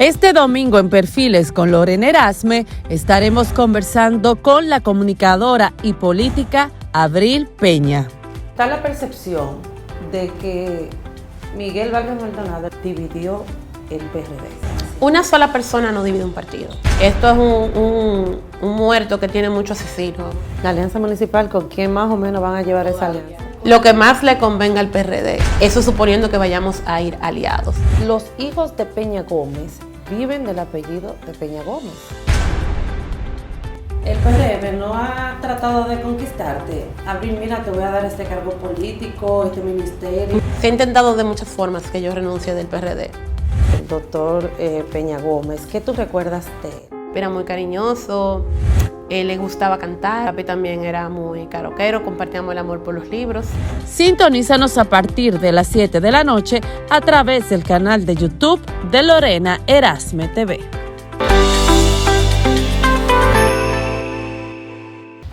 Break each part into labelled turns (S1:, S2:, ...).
S1: Este domingo en Perfiles con Lorena Erasme estaremos conversando con la comunicadora y política Abril Peña.
S2: Está la percepción de que Miguel Vargas Maldonado dividió el PRD.
S3: Una sola persona no divide un partido. Esto es un muerto que tiene muchos asesinos.
S2: La alianza municipal, ¿con quién más o menos van a llevar esa alianza?
S3: Lo que más le convenga al PRD, eso suponiendo que vayamos a ir aliados.
S2: Los hijos de Peña Gómez viven del apellido de Peña Gómez. El PRM no ha tratado de conquistarte. Abril, mira, te voy a dar este cargo político, este ministerio.
S3: Se ha intentado de muchas formas que yo renuncie del PRD.
S2: El doctor Peña Gómez, ¿qué tú recuerdas de él?
S3: Era muy cariñoso, le gustaba cantar, papi también era muy karaokeero, compartíamos el amor por los libros.
S1: Sintonízanos a partir de las 7 de la noche a través del canal de YouTube de Lorena Erasme TV.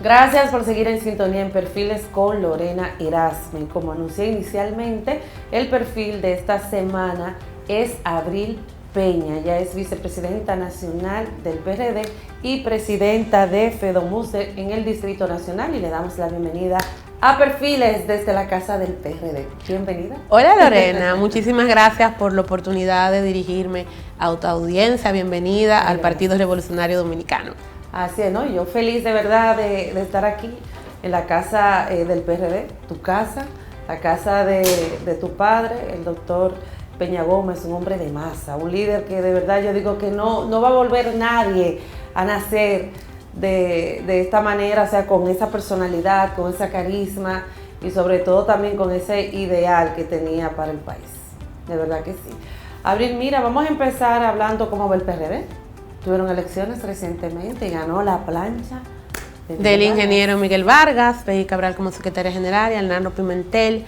S2: Gracias por seguir en sintonía en Perfiles con Lorena Erasme. Como anuncié inicialmente, el perfil de esta semana es Abril Peña. Ella es vicepresidenta nacional del PRD y presidenta de FEDOMUS en el Distrito Nacional, y le damos la bienvenida a Perfiles desde la casa del PRD. Bienvenida.
S3: Hola Lorena, muchísimas gracias por la oportunidad de dirigirme a tu audiencia. Bienvenida al Partido Revolucionario Dominicano.
S2: Así es, ¿no? Yo feliz de verdad de estar aquí en la casa del PRD, tu casa, la casa de tu padre, el doctor Peña Gómez, un hombre de masa, un líder que de verdad yo digo que no va a volver nadie a nacer de esta manera, o sea, con esa personalidad, con esa carisma y sobre todo también con ese ideal que tenía para el país. De verdad que sí. Abril, mira, vamos a empezar hablando cómo va el PRD. Tuvieron elecciones recientemente y ganó la plancha
S3: del ingeniero Miguel Vargas, Peggy Cabral como secretaria general y Arnaldo Pimentel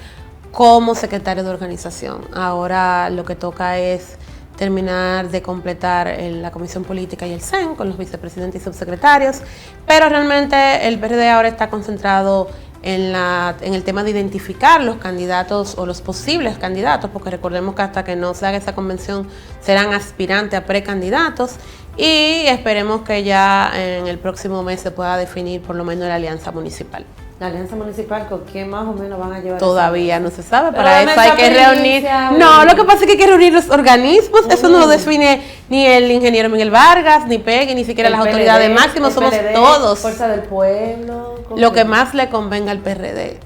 S3: como secretario de organización. Ahora lo que toca es terminar de completar la comisión política y el CEN con los vicepresidentes y subsecretarios, pero realmente el PRD ahora está concentrado en el tema de identificar los candidatos o los posibles candidatos, porque recordemos que hasta que no se haga esa convención serán aspirantes a precandidatos, y esperemos que ya en el próximo mes se pueda definir por lo menos la alianza municipal.
S2: La alianza municipal, ¿con quién más o menos van a llevar?
S3: Todavía no se sabe, para eso hay que reunir. No, lo que pasa es que hay que reunir los organismos, eso no lo define ni el ingeniero Miguel Vargas, ni Peggy, ni siquiera las autoridades máximas, somos todos.
S2: Fuerza del Pueblo.
S3: Lo que más le convenga al PRD.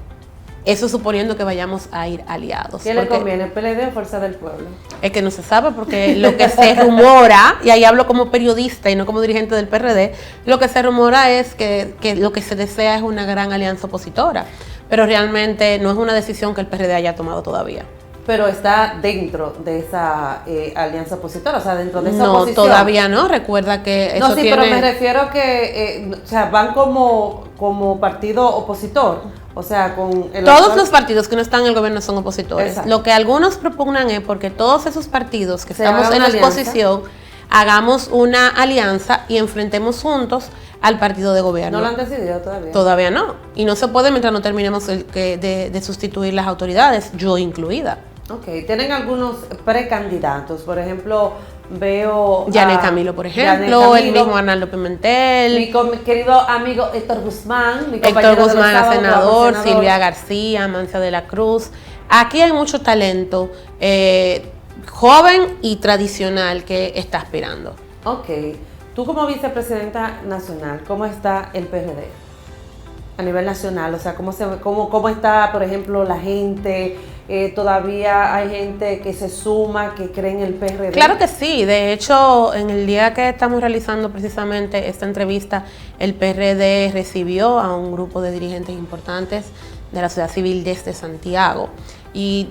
S3: Eso suponiendo que vayamos a ir aliados.
S2: ¿Qué le conviene, el PLD o Fuerza del Pueblo?
S3: Es que no se sabe, porque lo que se rumora, y ahí hablo como periodista y no como dirigente del PRD, lo que se rumora es que lo que se desea es una gran alianza opositora, pero realmente no es una decisión que el PRD haya tomado todavía.
S2: Pero está dentro de esa alianza opositora, o sea, dentro de esa oposición.
S3: No, todavía no, recuerda que eso
S2: pero me refiero que, o sea, van como partido opositor. O sea,
S3: todos los partidos que no están en el gobierno son opositores.
S2: Exacto.
S3: Lo que algunos propugnan es porque todos esos partidos que estamos en la
S2: alianza.
S3: oposición hagamos una alianza y enfrentemos juntos al partido de gobierno.
S2: ¿No lo han decidido todavía?
S3: Todavía no. Y no se puede mientras no terminemos de sustituir las autoridades, yo incluida.
S2: Ok, tienen algunos precandidatos, por ejemplo, veo
S3: Janet Camilo, por ejemplo, el mismo Arnaldo Pimentel,
S2: mi querido amigo Héctor Guzmán,
S3: senador, Silvia García, Mancia de la Cruz. Aquí hay mucho talento joven y tradicional que está aspirando.
S2: Ok, tú como vicepresidenta nacional, ¿cómo está el PRD a nivel nacional? O sea, ¿cómo está, por ejemplo, la gente? ¿Todavía hay gente que se suma, que cree en el PRD?
S3: Claro que sí. De hecho, en el día que estamos realizando precisamente esta entrevista, el PRD recibió a un grupo de dirigentes importantes de la sociedad civil desde Santiago. Y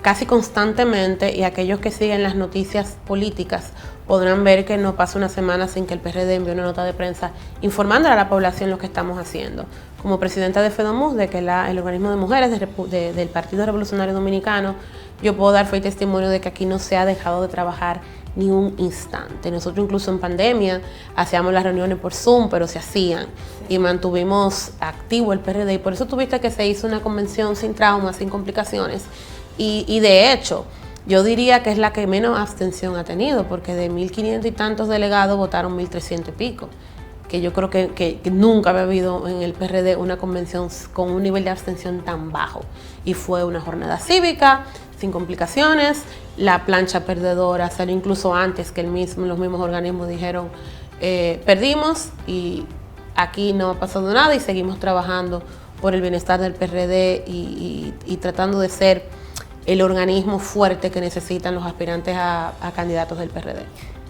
S3: casi constantemente, y aquellos que siguen las noticias políticas podrán ver que no pasa una semana sin que el PRD envíe una nota de prensa informando a la población lo que estamos haciendo. Como presidenta de FEDOMUS, de que el organismo de mujeres del Partido Revolucionario Dominicano, yo puedo dar fe y testimonio de que aquí no se ha dejado de trabajar ni un instante. Nosotros incluso en pandemia hacíamos las reuniones por Zoom, pero se hacían y mantuvimos activo el PRD, y por eso tuviste que se hizo una convención sin traumas, sin complicaciones, y de hecho yo diría que es la que menos abstención ha tenido, porque de 1.500 y tantos delegados votaron 1.300 y pico, que yo creo que nunca había habido en el PRD una convención con un nivel de abstención tan bajo. Y fue una jornada cívica, sin complicaciones, la plancha perdedora salió incluso antes que los mismos organismos dijeron perdimos, y aquí no ha pasado nada y seguimos trabajando por el bienestar del PRD y tratando de ser el organismo fuerte que necesitan los aspirantes a candidatos del PRD.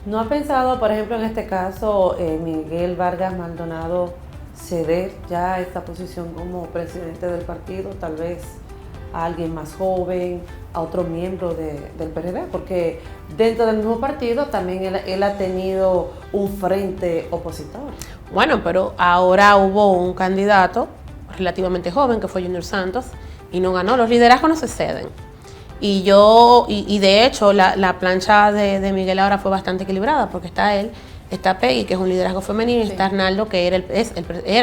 S2: ¿No ha pensado, por ejemplo, en este caso, Miguel Vargas Maldonado ceder ya esta posición como presidente del partido, tal vez a alguien más joven, a otro miembro del PRD? Porque dentro del mismo partido también él ha tenido un frente opositor.
S3: Bueno, pero ahora hubo un candidato relativamente joven que fue Junior Santos y no ganó. Los liderazgos no se ceden. Y de hecho la plancha de Miguel ahora fue bastante equilibrada, porque está él, está Peggy, que es un liderazgo femenino, y está Arnaldo, que era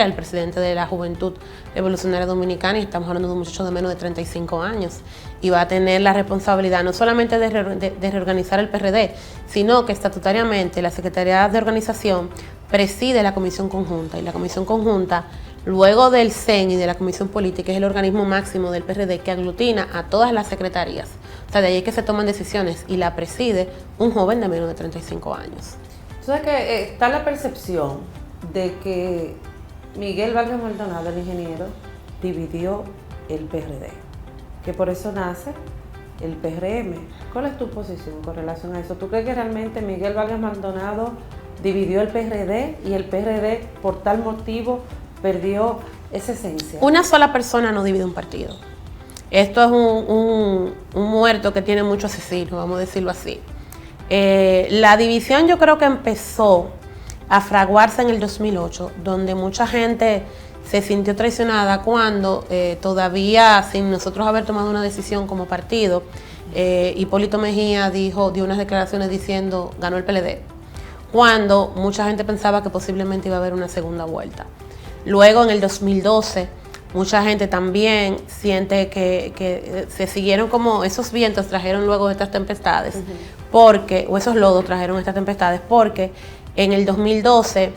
S3: el presidente de la Juventud Revolucionaria Dominicana, y estamos hablando de un muchacho de menos de 35 años, y va a tener la responsabilidad no solamente de reorganizar el PRD, sino que estatutariamente la Secretaría de Organización preside la Comisión Conjunta, y la Comisión Conjunta, luego del CEN y de la Comisión Política, es el organismo máximo del PRD que aglutina a todas las secretarías. O sea, de ahí es que se toman decisiones, y la preside un joven de menos de 35 años.
S2: Entonces que está la percepción de que Miguel Vargas Maldonado, el ingeniero, dividió el PRD, que por eso nace el PRM. ¿Cuál es tu posición con relación a eso? ¿Tú crees que realmente Miguel Vargas Maldonado dividió el PRD y el PRD por tal motivo perdió esa esencia?
S3: Una sola persona no divide un partido. Esto es un muerto que tiene muchos asesinos, vamos a decirlo así. La división yo creo que empezó a fraguarse en el 2008, donde mucha gente se sintió traicionada cuando todavía, sin nosotros haber tomado una decisión como partido, Hipólito Mejía dio unas declaraciones diciendo ganó el PLD, cuando mucha gente pensaba que posiblemente iba a haber una segunda vuelta. Luego, en el 2012, mucha gente también siente que se siguieron como esos vientos trajeron luego estas tempestades, o esos lodos trajeron estas tempestades, porque en el 2012,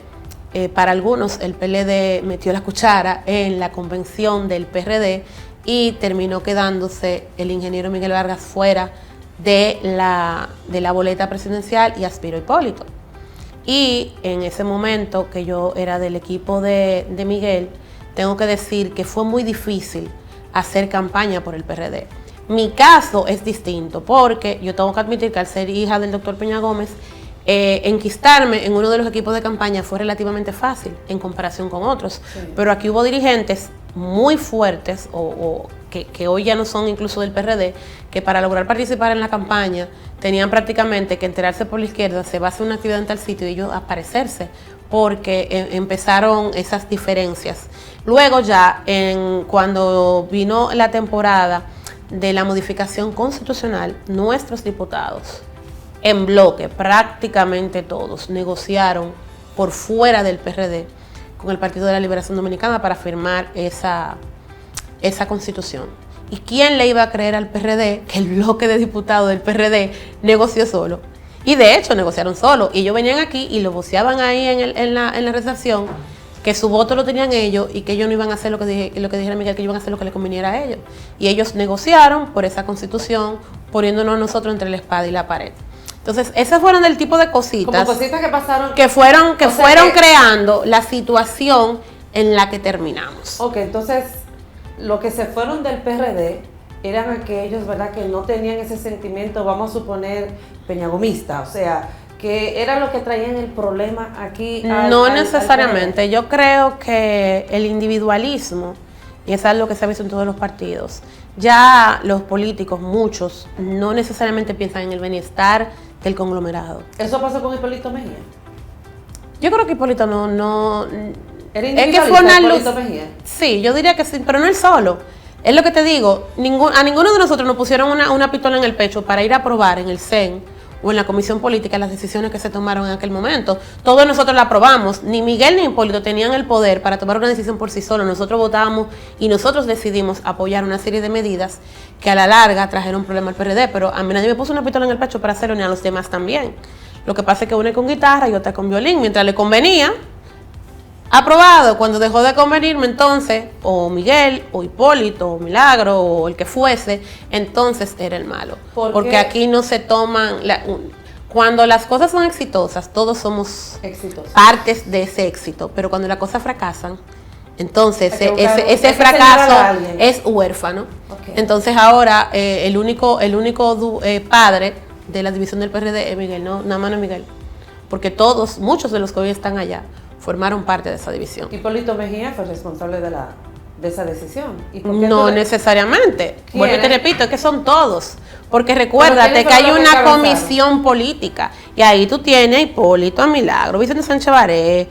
S3: para algunos, el PLD metió la cuchara en la convención del PRD y terminó quedándose el ingeniero Miguel Vargas fuera de la boleta presidencial y aspiró Hipólito. Y en ese momento que yo era del equipo de Miguel, tengo que decir que fue muy difícil hacer campaña por el PRD. Mi caso es distinto, porque yo tengo que admitir que al ser hija del doctor Peña Gómez, enquistarme en uno de los equipos de campaña fue relativamente fácil en comparación con otros. Sí. Pero aquí hubo dirigentes muy fuertes que hoy ya no son incluso del PRD, que para lograr participar en la campaña tenían prácticamente que enterarse por la izquierda, se va a hacer una actividad en tal sitio y ellos aparecerse, porque empezaron esas diferencias. Luego ya, cuando vino la temporada de la modificación constitucional, nuestros diputados en bloque, prácticamente todos, negociaron por fuera del PRD con el Partido de la Liberación Dominicana para firmar esa constitución. ¿Y quién le iba a creer al PRD que el bloque de diputados del PRD negoció solo? Y de hecho negociaron solo. Y ellos venían aquí y lo voceaban ahí en la recepción, que su voto lo tenían ellos y que ellos no iban a hacer lo que dijera Miguel, que ellos iban a hacer lo que les conviniera a ellos. Y ellos negociaron por esa constitución, poniéndonos nosotros entre la espada y la pared. Entonces, esas fueron del tipo de cositas,
S2: como cositas que pasaron,
S3: que fueron creando la situación en la que terminamos.
S2: Ok, entonces, los que se fueron del PRD eran aquellos, ¿verdad?, que no tenían ese sentimiento, vamos a suponer, peñagomista, o sea, que era lo que traían el problema aquí.
S3: No necesariamente. Yo creo que el individualismo, y eso es lo que se ha visto en todos los partidos, ya los políticos, muchos, no necesariamente piensan en el bienestar del conglomerado.
S2: ¿Eso pasó con Hipólito Mejía?
S3: Yo creo que Hipólito no
S2: ¿Era
S3: es que fue una luz.
S2: Mejía?
S3: Sí, yo diría que sí, pero no él solo. Es lo que te digo, a ninguno de nosotros nos pusieron una pistola en el pecho para ir a probar en el CEN o en la comisión política las decisiones que se tomaron en aquel momento. Todos nosotros la aprobamos, ni Miguel ni Hipólito tenían el poder para tomar una decisión por sí solos. Nosotros votamos y nosotros decidimos apoyar una serie de medidas que a la larga trajeron problema al PRD, pero a mí nadie me puso una pistola en el pecho para hacerlo, ni a los demás también. Lo que pasa es que una con guitarra y otra con violín, mientras le convenía, aprobado. Cuando dejó de convenirme, entonces, o Miguel, o Hipólito, o Milagro, o el que fuese, entonces era el malo. Porque aquí no se toman... Cuando las cosas son exitosas, todos somos partes de ese éxito, pero cuando las cosas fracasan, entonces ese fracaso es huérfano. Okay. Entonces ahora el único padre de la división del PRD es Miguel, no, nada más no es Miguel, porque muchos de los que hoy están allá formaron parte de esa división.
S2: Hipólito Mejía fue responsable de esa decisión. ¿Y
S3: no necesariamente. Bueno, te repito, es que son todos. Porque recuérdate que hay una comisión política. Y ahí tú tienes a Hipólito, a Milagro, Vicente Sánchez Baré,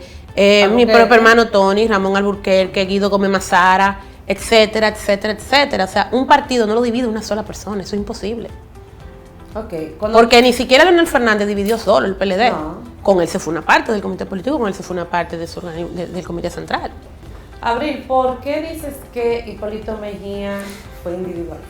S3: mi propio hermano Tony, Ramón Alburquerque, Guido Gómez Mazara, etcétera, etcétera, etcétera. O sea, un partido no lo divide una sola persona, eso es imposible.
S2: Okay.
S3: Porque ni siquiera Leonel Fernández dividió solo el PLD. No. Con él se fue una parte del comité político, con él se fue una parte del comité central.
S2: Abril, ¿por qué dices que Hipólito Mejía fue individualista?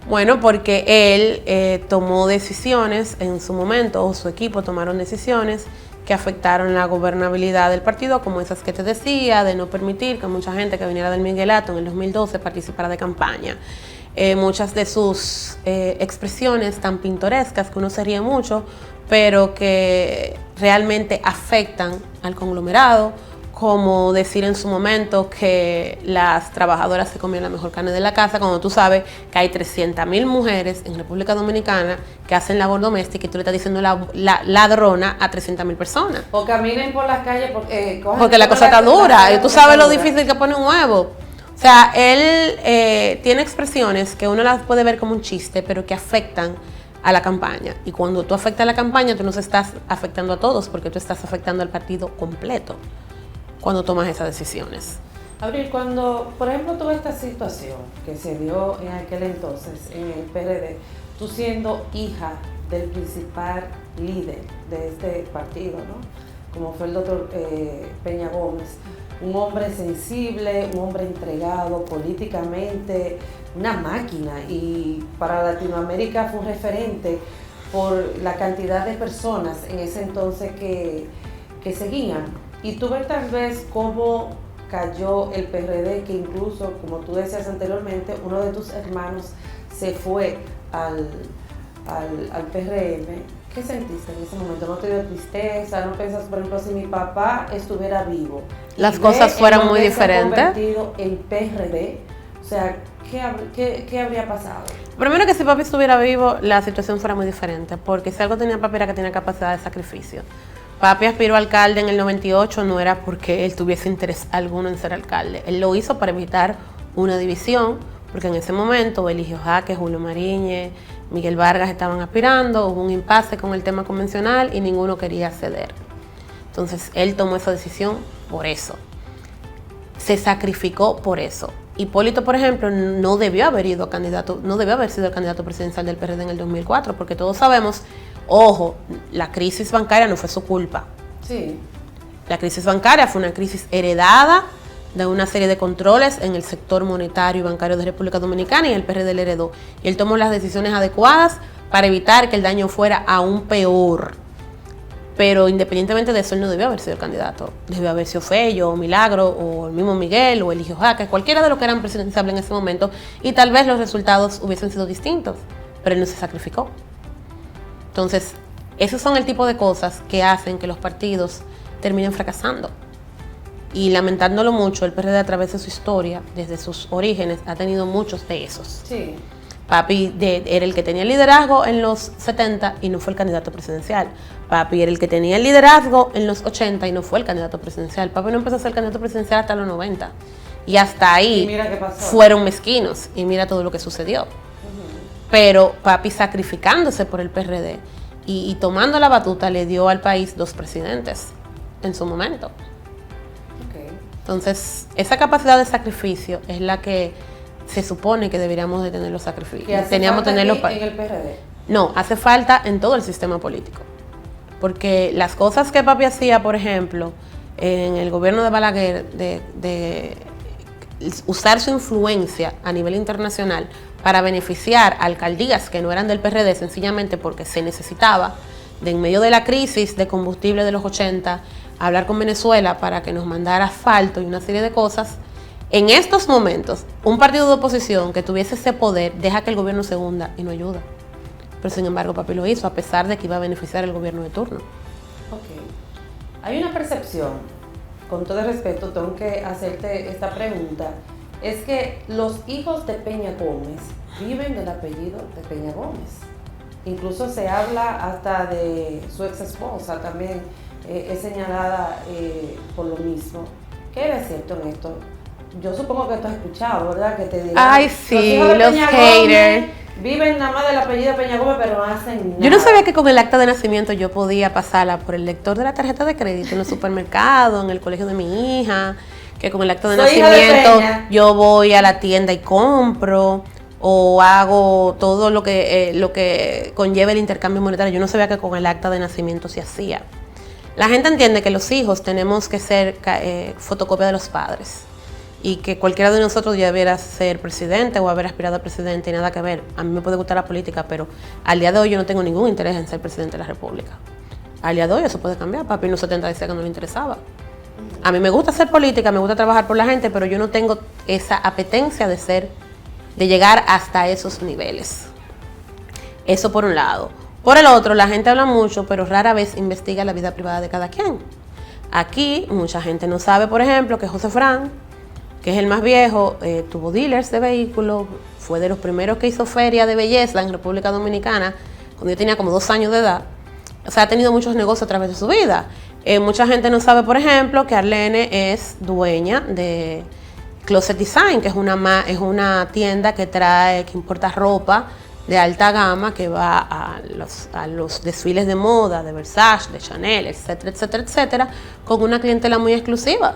S3: Bueno, porque él tomó decisiones en su momento, o su equipo tomaron decisiones que afectaron la gobernabilidad del partido, como esas que te decía, de no permitir que mucha gente que viniera del Miguelato en el 2012 participara de campaña. Muchas de sus expresiones tan pintorescas que uno se ríe mucho, pero que realmente afectan al conglomerado, como decir en su momento que las trabajadoras se comían la mejor carne de la casa, cuando tú sabes que hay 300.000 mujeres en República Dominicana que hacen labor doméstica y tú le estás diciendo la ladrona a 300.000 personas.
S2: O caminen por las calles
S3: porque la cosa está dura y tú sabes lo difícil que pone un huevo. O sea, él tiene expresiones que uno las puede ver como un chiste, pero que afectan a la campaña. Y cuando tú afectas a la campaña, tú no estás afectando a todos, porque tú estás afectando al partido completo cuando tomas esas decisiones.
S2: Abril, cuando, por ejemplo, tuve esta situación que se dio en aquel entonces en el PRD, tú siendo hija del principal líder de este partido, ¿no? Como fue el doctor Peña Gómez, un hombre sensible, un hombre entregado políticamente, una máquina, y para Latinoamérica fue un referente por la cantidad de personas en ese entonces que seguían. Y tú ves tal vez cómo cayó el PRD, que incluso, como tú decías anteriormente, uno de tus hermanos se fue al PRM. ¿Qué sentiste en ese momento? ¿No te dio tristeza? ¿No piensas, por ejemplo, si mi papá estuviera vivo?
S3: Las cosas fueran muy diferentes.
S2: ¿Se ha convertido el PRD? O sea, ¿qué habría pasado?
S3: Primero, que si papi estuviera vivo, la situación fuera muy diferente, porque si algo tenía papi era que tenía capacidad de sacrificio. Papi aspiró a alcalde en el 98, no era porque él tuviese interés alguno en ser alcalde. Él lo hizo para evitar una división, porque en ese momento Eligio Jaque, Julio Mariñez, Miguel Vargas estaban aspirando, hubo un impasse con el tema convencional y ninguno quería ceder. Entonces él tomó esa decisión por eso. Se sacrificó por eso. Hipólito, por ejemplo, no debió haber sido el candidato presidencial del PRD en el 2004, porque todos sabemos, ojo, la crisis bancaria no fue su culpa.
S2: Sí.
S3: La crisis bancaria fue una crisis heredada de una serie de controles en el sector monetario y bancario de República Dominicana, y el PRD le heredó. Y él tomó las decisiones adecuadas para evitar que el daño fuera aún peor. Pero independientemente de eso, él no debió haber sido el candidato. Debió haber sido Fello, o Milagro, o el mismo Miguel, o Eligio Jaque, cualquiera de los que eran presidenciables en ese momento, y tal vez los resultados hubiesen sido distintos, pero él no se sacrificó. Entonces, esos son el tipo de cosas que hacen que los partidos terminen fracasando. Y lamentándolo mucho, el PRD a través de su historia, desde sus orígenes, ha tenido muchos de esos.
S2: Sí.
S3: Papi era el que tenía el liderazgo en los 70 y no fue el candidato presidencial. Papi era el que tenía el liderazgo en los 80 y no fue el candidato presidencial. Papi no empezó a ser candidato presidencial hasta los 90. Y hasta ahí fueron mezquinos. Y mira todo lo que sucedió. Pero papi, sacrificándose por el PRD y tomando la batuta, le dio al país 2 presidentes en su momento.
S2: Okay.
S3: Entonces, esa capacidad de sacrificio es la que se supone que deberíamos de tener los sacrificios.
S2: Teníamos tenerlos en el PRD.
S3: No, hace falta en todo el sistema político. Porque las cosas que papi hacía, por ejemplo, en el gobierno de Balaguer, de usar su influencia a nivel internacional para beneficiar a alcaldías que no eran del PRD, sencillamente porque se necesitaba, en medio de la crisis de combustible de los 80, hablar con Venezuela para que nos mandara asfalto y una serie de cosas. En estos momentos, un partido de oposición que tuviese ese poder deja que el gobierno se hunda y no ayuda. Pero sin embargo, papi lo hizo, a pesar de que iba a beneficiar al gobierno de turno.
S2: Ok. Hay una percepción, con todo el respeto, tengo que hacerte esta pregunta, es que los hijos de Peña Gómez viven del apellido de Peña Gómez. Incluso se habla hasta de su ex esposa, también es señalada por lo mismo. ¿Qué es cierto en esto? Yo supongo que tú has escuchado, ¿verdad? Que te digan,
S3: ay, sí, los haters.
S2: Viven nada más del apellido Peña Gómez, pero no hacen nada.
S3: Yo no sabía que con el acta de nacimiento yo podía pasarla por el lector de la tarjeta de crédito en el supermercado, en el colegio de mi hija, que con el acta de nacimiento yo voy a la tienda y compro, o hago todo lo que conlleva el intercambio monetario. Yo no sabía que con el acta de nacimiento se hacía. La gente entiende que los hijos tenemos que ser fotocopia de los padres, y que cualquiera de nosotros ya debiera ser presidente o haber aspirado a presidente y nada que ver. A mí me puede gustar la política, pero al día de hoy yo no tengo ningún interés en ser presidente de la República. Al día de hoy eso puede cambiar. Papi en los 70 decía que no le interesaba. A mí me gusta hacer política, me gusta trabajar por la gente, pero yo no tengo esa apetencia de llegar hasta esos niveles. Eso por un lado. Por el otro, la gente habla mucho, pero rara vez investiga la vida privada de cada quien. Aquí mucha gente no sabe, por ejemplo, que José Fran, que es el más viejo, tuvo dealers de vehículos, fue de los primeros que hizo feria de belleza en República Dominicana, cuando yo tenía como 2 años de edad. O sea, ha tenido muchos negocios a través de su vida. Mucha gente no sabe, por ejemplo, que Arlene es dueña de Closet Design, que es una tienda que importa ropa de alta gama, que va a los desfiles de moda, de Versace, de Chanel, etcétera, etcétera, etcétera, con una clientela muy exclusiva.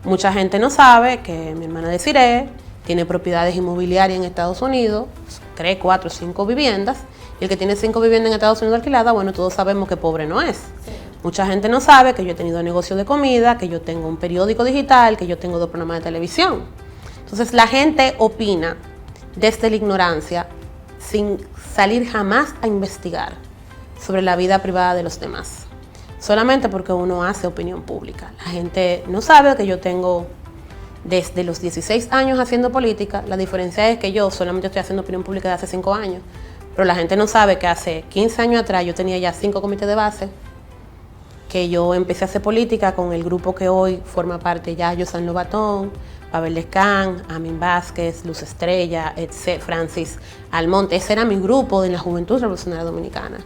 S3: Mucha gente no sabe que mi hermana Desiree tiene propiedades inmobiliarias en Estados Unidos, 3, 4, 5 viviendas, y el que tiene 5 viviendas en Estados Unidos alquiladas, bueno, todos sabemos que pobre no es. Sí. Mucha gente no sabe que yo he tenido negocio de comida, que yo tengo un periódico digital, que yo tengo 2 programas de televisión. Entonces la gente opina desde la ignorancia sin salir jamás a investigar sobre la vida privada de los demás. Solamente porque uno hace opinión pública. La gente no sabe que yo tengo desde los 16 años haciendo política. La diferencia es que yo solamente estoy haciendo opinión pública de hace 5 años. Pero la gente no sabe que hace 15 años atrás yo tenía ya 5 comités de base, que yo empecé a hacer política con el grupo que hoy forma parte ya Yosan Lobatón, Pavel Lescán, Amin Vázquez, Luz Estrella, Francis Almonte. Ese era mi grupo en la Juventud Revolucionaria Dominicana.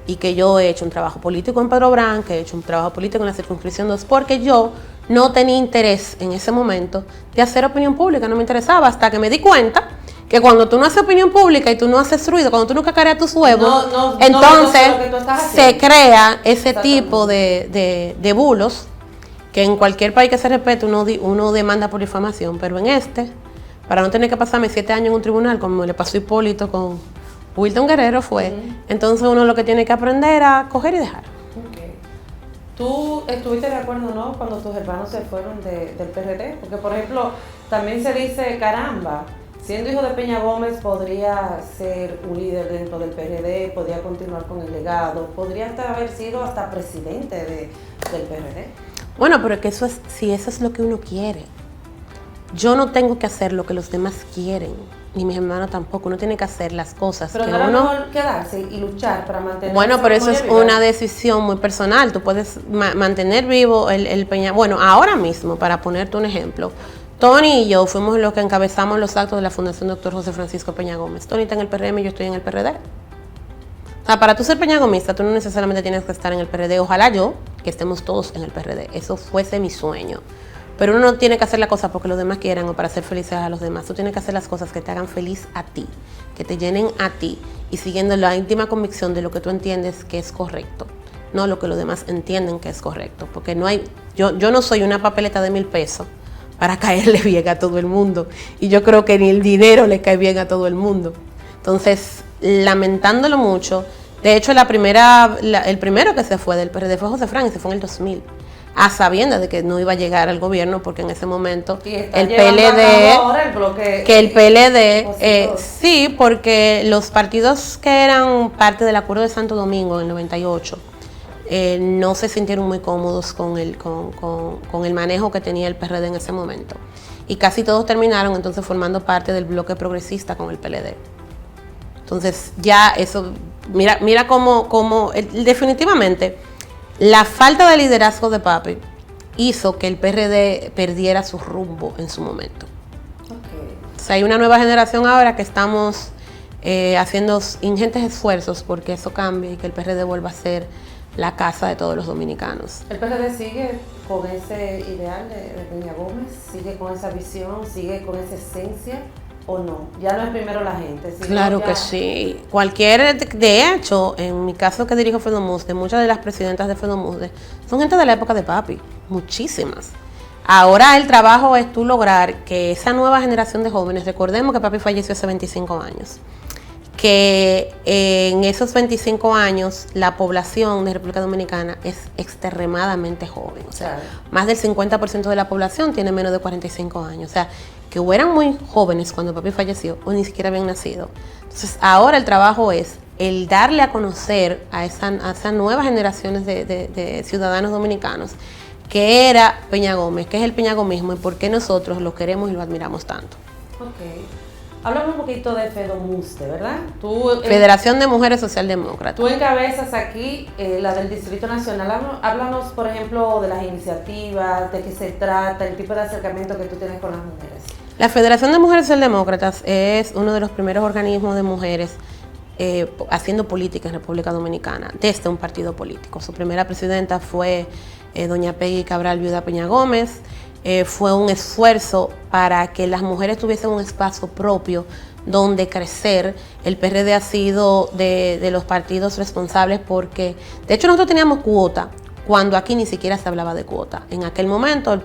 S3: Y que yo he hecho un trabajo político en Pedro Brán, que he hecho un trabajo político en la circunscripción 2, porque yo no tenía interés en ese momento de hacer opinión pública, no me interesaba, hasta que me di cuenta que cuando tú no haces opinión pública y tú no haces ruido, cuando tú no cacareas tus huevos, entonces se crea ese tipo de bulos, que en cualquier país que se respete uno demanda por difamación, pero en para no tener que pasarme 7 años en un tribunal, como le pasó a Hipólito con Wilton Guerrero entonces uno lo que tiene que aprender a coger y dejar.
S2: Okay. ¿Tú estuviste de acuerdo, no, cuando tus hermanos se fueron del PRD? Porque, por ejemplo, también se dice, caramba, siendo hijo de Peña Gómez podría ser un líder dentro del PRD, podría continuar con el legado, podría hasta haber sido hasta presidente del PRD.
S3: Bueno, pero que si eso es lo que uno quiere. Yo no tengo que hacer lo que los demás quieren, ni mis hermanos tampoco. Uno tiene que hacer las cosas
S2: pero
S3: que
S2: no
S3: uno...
S2: mejor quedarse y luchar para mantener...
S3: Bueno, pero eso es una decisión muy personal. Tú puedes mantener vivo el Peña... Bueno, ahora mismo, para ponerte un ejemplo, Tony y yo fuimos los que encabezamos los actos de la Fundación Dr. José Francisco Peña Gómez. Tony está en el PRM y yo estoy en el PRD. O sea, para tú ser peñagomista, tú no necesariamente tienes que estar en el PRD. Ojalá yo, que estemos todos en el PRD. Eso fuese mi sueño. Pero uno no tiene que hacer las cosas porque los demás quieran o para hacer felices a los demás. Tú tienes que hacer las cosas que te hagan feliz a ti, que te llenen a ti y siguiendo la íntima convicción de lo que tú entiendes que es correcto, no lo que los demás entienden que es correcto. Porque no hay, yo no soy una papeleta de 1,000 pesos para caerle bien a todo el mundo. Y yo creo que ni el dinero le cae bien a todo el mundo. Entonces, lamentándolo mucho. De hecho, el primero que se fue del PRD fue José Fran y se fue en el 2000. A sabiendas de que no iba a llegar al gobierno porque en ese momento el PLD, sí, porque los partidos que eran parte del Acuerdo de Santo Domingo en el 98 no se sintieron muy cómodos con el manejo que tenía el PRD en ese momento. Y casi todos terminaron entonces formando parte del bloque progresista con el PLD. Entonces ya eso, mira cómo definitivamente la falta de liderazgo de Papi hizo que el PRD perdiera su rumbo en su momento. Okay. O sea, hay una nueva generación ahora que estamos haciendo ingentes esfuerzos porque eso cambie y que el PRD vuelva a ser la casa de todos los dominicanos.
S2: ¿El PRD sigue con ese ideal de Peña Gómez? ¿Sigue con esa visión? ¿Sigue con esa esencia? ¿O no? Ya no es primero la gente.
S3: Claro que sí. De hecho, en mi caso que dirijo FEDOMUSDE, muchas de las presidentas de FEDOMUSDE son gente de la época de Papi, muchísimas. Ahora el trabajo es tú lograr que esa nueva generación de jóvenes, recordemos que Papi falleció hace 25 años, que en esos 25 años la población de República Dominicana es extremadamente joven. O sea, más del 50% de la población tiene menos de 45 años. O sea, que o eran muy jóvenes cuando Papi falleció o ni siquiera habían nacido. Entonces, ahora el trabajo es el darle a conocer a esas nuevas generaciones de ciudadanos dominicanos qué era Peña Gómez, qué es el peñagomismo y por qué nosotros lo queremos y lo admiramos tanto.
S2: Ok. Háblame un poquito de FEDOMUSDE, ¿verdad?
S3: Federación de Mujeres Socialdemócratas.
S2: Tú encabezas aquí la del Distrito Nacional. Háblanos, por ejemplo, de las iniciativas, de qué se trata, el tipo de acercamiento que tú tienes con las mujeres.
S3: La Federación de Mujeres Socialdemócratas es uno de los primeros organismos de mujeres haciendo política en República Dominicana, desde un partido político. Su primera presidenta fue doña Peggy Cabral Viuda Peña Gómez. Fue un esfuerzo para que las mujeres tuviesen un espacio propio donde crecer. El PRD ha sido de los partidos responsables porque, de hecho, nosotros teníamos cuota cuando aquí ni siquiera se hablaba de cuota. En aquel momento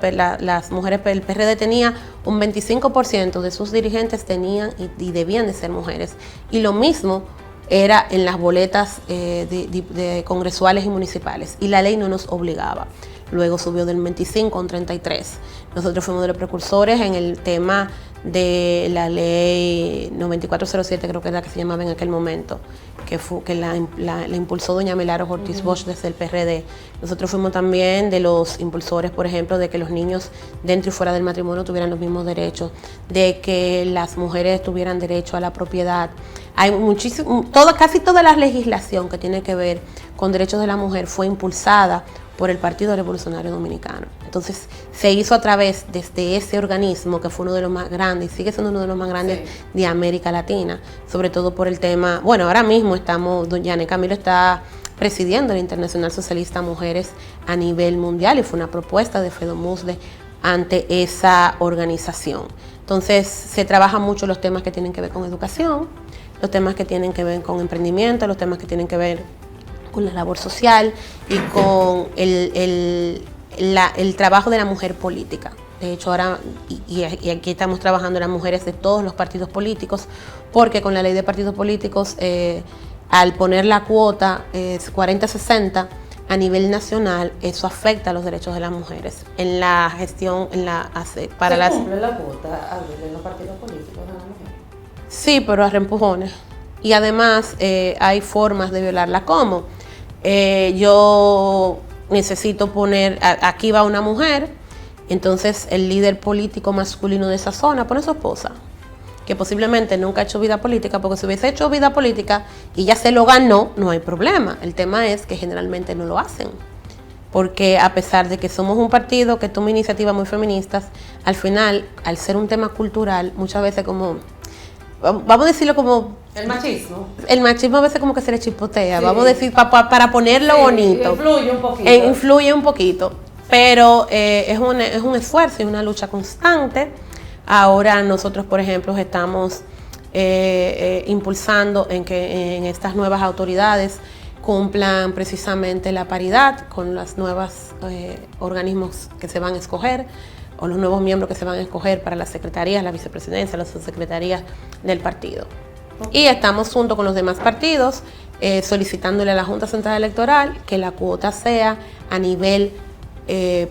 S3: las mujeres, el PRD tenía un 25% de sus dirigentes tenían y debían de ser mujeres. Y lo mismo era en las boletas de congresuales y municipales. Y la ley no nos obligaba. Luego subió del 25 a un 33. Nosotros fuimos de los precursores en el tema de la ley 9407, creo que era la que se llamaba en aquel momento, que la impulsó doña Milagros Ortiz Bosch desde el PRD. Nosotros fuimos también de los impulsores, por ejemplo, de que los niños dentro y fuera del matrimonio tuvieran los mismos derechos, de que las mujeres tuvieran derecho a la propiedad. Hay casi toda la legislación que tiene que ver con derechos de la mujer fue impulsada por el Partido Revolucionario Dominicano. Entonces se hizo a través de ese organismo que fue uno de los más grandes y sigue siendo uno de los más grandes de América Latina, sobre todo por el tema, bueno, ahora mismo doña Yané Camilo está presidiendo el Internacional Socialista Mujeres a nivel mundial y fue una propuesta de FEDOMUSDE ante esa organización. Entonces se trabajan mucho los temas que tienen que ver con educación, los temas que tienen que ver con emprendimiento, los temas que tienen que ver con la labor social y con el trabajo de la mujer política. De hecho, ahora, y aquí estamos trabajando las mujeres de todos los partidos políticos, porque con la ley de partidos políticos, al poner la cuota 40-60 a nivel nacional, eso afecta a los derechos de las mujeres en la gestión,
S2: para las... ¿Se cumple la cuota en los partidos políticos de la mujer?
S3: Sí, pero a reempujones. Y además hay formas de violarla. ¿Cómo? Yo necesito poner, aquí va una mujer, entonces el líder político masculino de esa zona pone a su esposa, que posiblemente nunca ha hecho vida política, porque si hubiese hecho vida política y ya se lo ganó, no hay problema. El tema es que generalmente no lo hacen, porque a pesar de que somos un partido que toma iniciativas muy feministas, al final, al ser un tema cultural, muchas veces como, vamos a decirlo como...
S2: El machismo.
S3: El machismo a veces como que se le chipotea, sí. Vamos a decir, para ponerlo bonito.
S2: Influye un poquito.
S3: Influye un poquito, pero es un esfuerzo y una lucha constante. Ahora nosotros, por ejemplo, estamos impulsando en que en estas nuevas autoridades cumplan precisamente la paridad con los nuevos organismos que se van a escoger, o los nuevos miembros que se van a escoger para las secretarías, la vicepresidencia, las subsecretarías del partido. Y estamos junto con los demás partidos solicitándole a la Junta Central Electoral que la cuota sea a nivel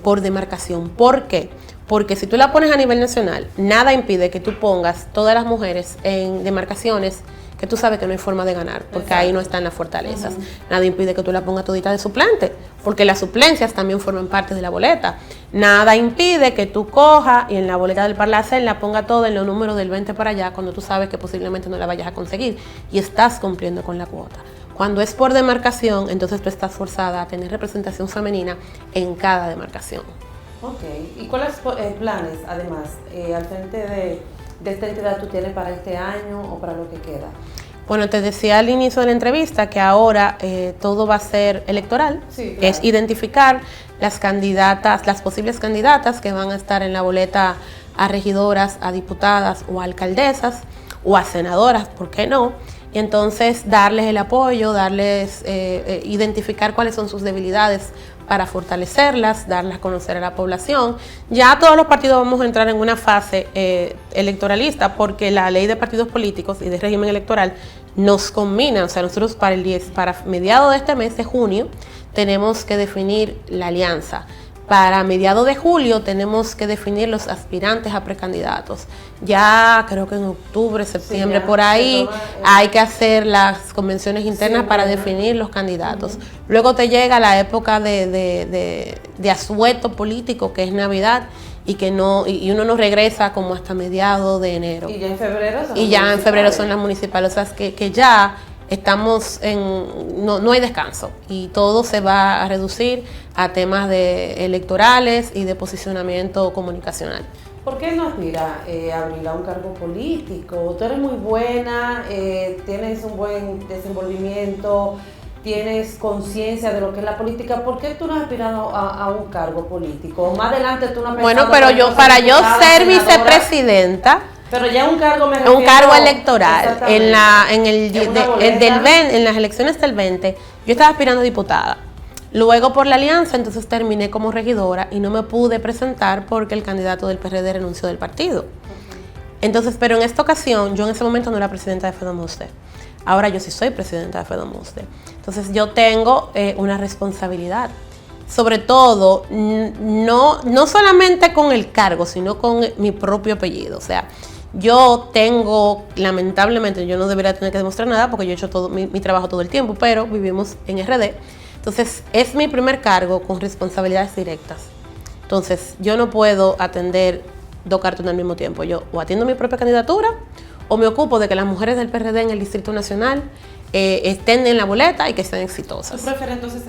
S3: por demarcación. ¿Por qué? Porque si tú la pones a nivel nacional, nada impide que tú pongas todas las mujeres en demarcaciones que tú sabes que no hay forma de ganar, porque ahí no están las fortalezas. Nada impide que tú la pongas todita de suplente, porque las suplencias también forman parte de la boleta. Nada impide que tú cojas y en la boleta del Parlacén la ponga todo en los números del 20 para allá, cuando tú sabes que posiblemente no la vayas a conseguir y estás cumpliendo con la cuota. Cuando es por demarcación, entonces tú estás forzada a tener representación femenina en cada demarcación.
S2: Ok, ¿y cuáles planes, además, al frente de esta entidad tú tienes para este año o para lo que queda?
S3: Bueno, te decía al inicio de la entrevista que ahora todo va a ser electoral,
S2: sí, claro.
S3: Es identificar las candidatas, las posibles candidatas que van a estar en la boleta a regidoras, a diputadas o a alcaldesas o a senadoras, ¿por qué no? Y entonces darles el apoyo, identificar cuáles son sus debilidades para fortalecerlas, darlas a conocer a la población. Ya todos los partidos vamos a entrar en una fase electoralista porque la ley de partidos políticos y de régimen electoral nos combina, o sea, nosotros para mediados de este mes de junio tenemos que definir la alianza. Para mediados de julio tenemos que definir los aspirantes a precandidatos. Ya creo que en octubre, septiembre, por ahí hay que hacer las convenciones internas para definir los candidatos. Luego te llega la época de asueto político, que es Navidad, y uno no regresa como hasta mediados de enero.
S2: Y ya en febrero
S3: son las municipales. O sea, que ya estamos no hay descanso y todo se va a reducir a temas electorales y de posicionamiento comunicacional.
S2: ¿Por qué no aspira Abril a un cargo político? Tú eres muy buena, tienes un buen desenvolvimiento, tienes conciencia de lo que es la política. ¿Por qué tú no has aspirado a un cargo político? Más adelante tú no has pensado...
S3: Bueno, pero para yo ser vicepresidenta...
S2: Pero ya un cargo me refiero,
S3: un cargo electoral en las elecciones del 20 yo estaba aspirando a diputada. Luego por la alianza entonces terminé como regidora y no me pude presentar porque el candidato del PRD renunció del partido. Entonces, pero en esta ocasión yo en ese momento no era presidenta de FEDOMUSDE. Ahora yo sí soy presidenta de FEDOMUSDE. Entonces yo tengo una responsabilidad. Sobre todo, no solamente con el cargo, sino con mi propio apellido. O sea, yo tengo, lamentablemente, yo no debería tener que demostrar nada porque yo he hecho todo mi trabajo todo el tiempo, pero vivimos en RD. Entonces, es mi primer cargo con responsabilidades directas. Entonces, yo no puedo atender dos cartones al mismo tiempo. Yo o atiendo mi propia candidatura o me ocupo de que las mujeres del PRD en el Distrito Nacional estén en la boleta y que sean exitosas.
S2: ¿Tú prefieres entonces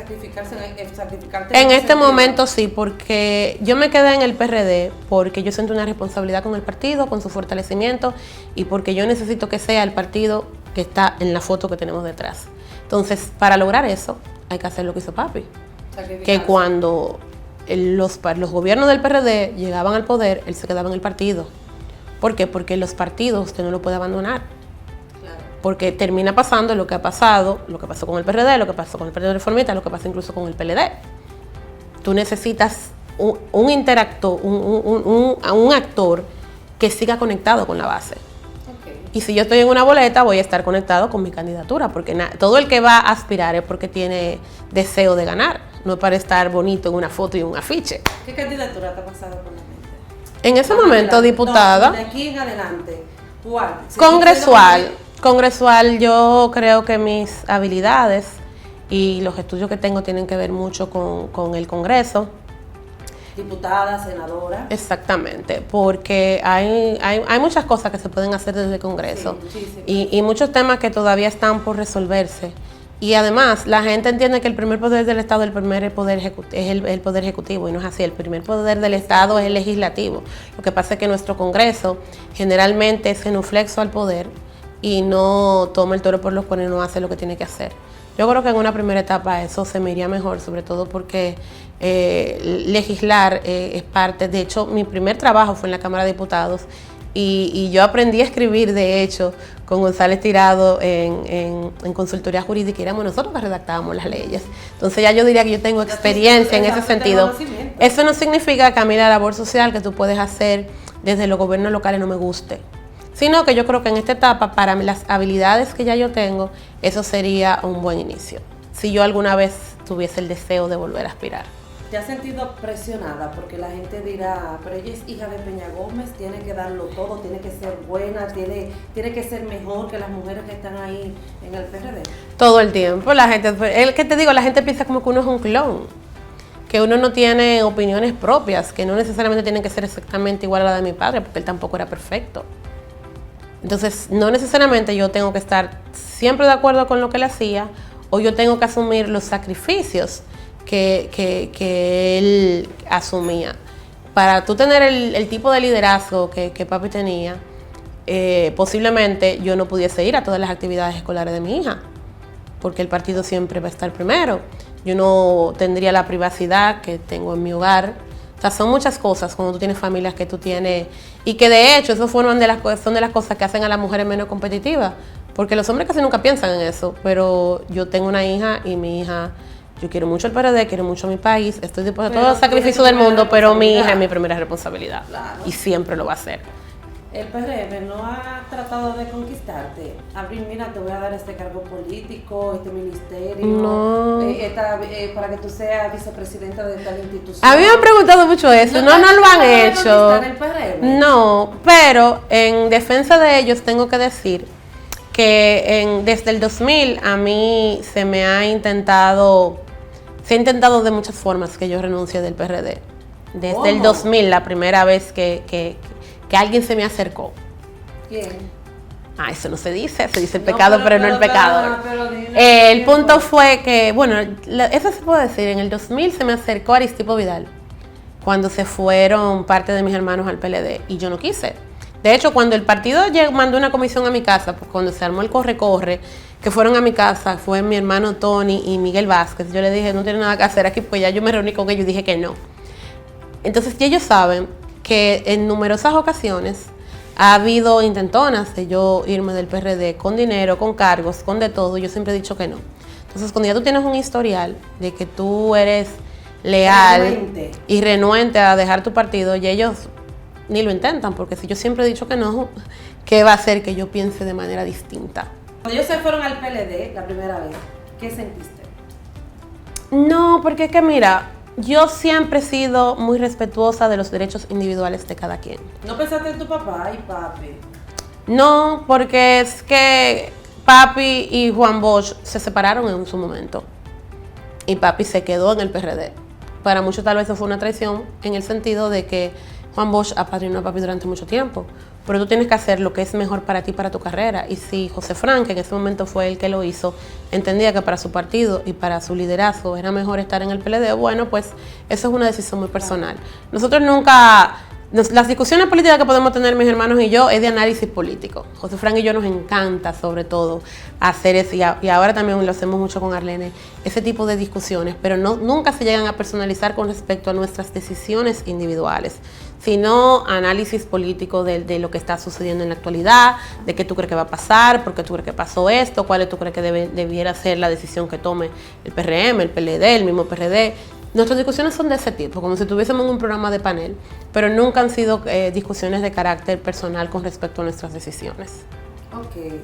S2: sacrificarte?
S3: En este momento sí, porque yo me quedé en el PRD porque yo siento una responsabilidad con el partido, con su fortalecimiento y porque yo necesito que sea el partido que está en la foto que tenemos detrás. Entonces, para lograr eso, hay que hacer lo que hizo papi. Que cuando los gobiernos del PRD llegaban al poder, él se quedaba en el partido. ¿Por qué? Porque los partidos usted no lo puede abandonar. Porque termina pasando lo que ha pasado, lo que pasó con el PRD, lo que pasó con el Partido Reformista, lo que pasa incluso con el PLD. Tú necesitas un interactor, un actor que siga conectado con la base. Okay. Y si yo estoy en una boleta, voy a estar conectado con mi candidatura, porque todo el que va a aspirar es porque tiene deseo de ganar, no es para estar bonito en una foto y un afiche.
S2: ¿Qué candidatura te ha pasado por la mente?
S3: En ese momento, diputada.
S2: No, de aquí en adelante, ¿cuál?
S3: Congresual, yo creo que mis habilidades y los estudios que tengo tienen que ver mucho con el Congreso.
S2: Diputada, senadora.
S3: Exactamente, porque hay muchas cosas que se pueden hacer desde el Congreso y muchos temas que todavía están por resolverse. Y además, la gente entiende que el primer poder del Estado es el poder ejecutivo, y no es así. El primer poder del Estado es el legislativo. Lo que pasa es que nuestro Congreso generalmente es genuflexo al poder y no toma el toro por los cuernos y no hace lo que tiene que hacer. Yo creo que en una primera etapa eso se me iría mejor, sobre todo porque legislar es parte. De hecho, mi primer trabajo fue en la Cámara de Diputados y yo aprendí a escribir, de hecho, con González Tirado en consultoría jurídica, y éramos nosotros que redactábamos las leyes. Entonces ya yo diría que yo tengo experiencia en ese sentido. Eso no significa que a mí la labor social que tú puedes hacer desde los gobiernos locales no me guste. sino que yo creo que en esta etapa, para las habilidades que ya yo tengo, eso sería un buen inicio, si yo alguna vez tuviese el deseo de volver a aspirar.
S2: ¿Te has sentido presionada? Porque la gente dirá, pero ella es hija de Peña Gómez, tiene que darlo todo, tiene que ser buena, tiene que ser mejor que las mujeres que están ahí en el PRD.
S3: Todo el tiempo, la gente, ¿qué te digo? La gente piensa como que uno es un clon, que uno no tiene opiniones propias, que no necesariamente tienen que ser exactamente igual a la de mi padre, porque él tampoco era perfecto. Entonces, no necesariamente yo tengo que estar siempre de acuerdo con lo que él hacía, o yo tengo que asumir los sacrificios que él asumía. Para tú tener el tipo de liderazgo que papi tenía, posiblemente yo no pudiese ir a todas las actividades escolares de mi hija, porque el partido siempre va a estar primero. Yo no tendría la privacidad que tengo en mi hogar. O sea, son muchas cosas cuando tú tienes familias que tú tienes, y que de hecho eso son de las cosas que hacen a las mujeres menos competitivas, porque los hombres casi nunca piensan en eso. Pero yo tengo una hija y mi hija, yo quiero mucho el PRD, quiero mucho mi país, estoy dispuesta a todo el sacrificio del mundo, pero mi hija es mi primera responsabilidad, claro, y siempre lo va a ser.
S2: ¿El PRM no ha tratado de conquistarte? Abril, mira, te voy a dar este cargo político, este ministerio,
S3: no.
S2: Para que tú seas vicepresidenta de tal institución.
S3: A mí me han preguntado mucho eso, no lo han hecho.
S2: El PRM?
S3: No, pero en defensa de ellos tengo que decir que desde el 2000 a mí se ha intentado de muchas formas que yo renuncie del PRD. Desde el 2000, la primera vez que alguien se me acercó.
S2: ¿Quién?
S3: Eso no se dice el pecado, pero no el pecador.
S2: El
S3: el punto fue que, bueno, eso se puede decir, en el 2000 se me acercó Aristipo Vidal, cuando se fueron parte de mis hermanos al PLD, y yo no quise. De hecho, cuando el partido mandó una comisión a mi casa, pues cuando se armó el corre-corre, que fueron a mi casa, fue mi hermano Tony y Miguel Vázquez, yo le dije, no tiene nada que hacer aquí, pues ya yo me reuní con ellos y dije que no. Entonces, ellos saben que en numerosas ocasiones ha habido intentonas de yo irme del PRD con dinero, con cargos, con de todo. Yo siempre he dicho que no. Entonces, cuando ya tú tienes un historial de que tú eres leal y renuente a dejar tu partido, y ellos ni lo intentan, porque si yo siempre he dicho que no, ¿qué va a hacer que yo piense de manera distinta?
S2: Cuando ellos se fueron al PLD la primera vez, ¿qué sentiste?
S3: No, porque es que mira, yo siempre he sido muy respetuosa de los derechos individuales de cada quien.
S2: ¿No pensaste en tu papá y papi?
S3: No, porque es que papi y Juan Bosch se separaron en su momento. Y papi se quedó en el PRD. Para muchos tal vez eso fue una traición, en el sentido de que Juan Bosch apadrinó a papi durante mucho tiempo. Pero tú tienes que hacer lo que es mejor para ti, para tu carrera. Y si José Frank, que en ese momento fue el que lo hizo, entendía que para su partido y para su liderazgo era mejor estar en el PLD, bueno, pues eso es una decisión muy personal. Nosotros nunca... Las discusiones políticas que podemos tener mis hermanos y yo es de análisis político. José Frank y yo nos encanta sobre todo hacer eso, y ahora también lo hacemos mucho con Arlene, ese tipo de discusiones, pero nunca se llegan a personalizar con respecto a nuestras decisiones individuales, sino análisis político de lo que está sucediendo en la actualidad, de qué tú crees que va a pasar, por qué tú crees que pasó esto, cuál tú crees que debiera ser la decisión que tome el PRM, el PLD, el mismo PRD. Nuestras discusiones son de ese tipo, como si estuviésemos en un programa de panel, pero nunca han sido discusiones de carácter personal con respecto a nuestras decisiones.
S2: Ok,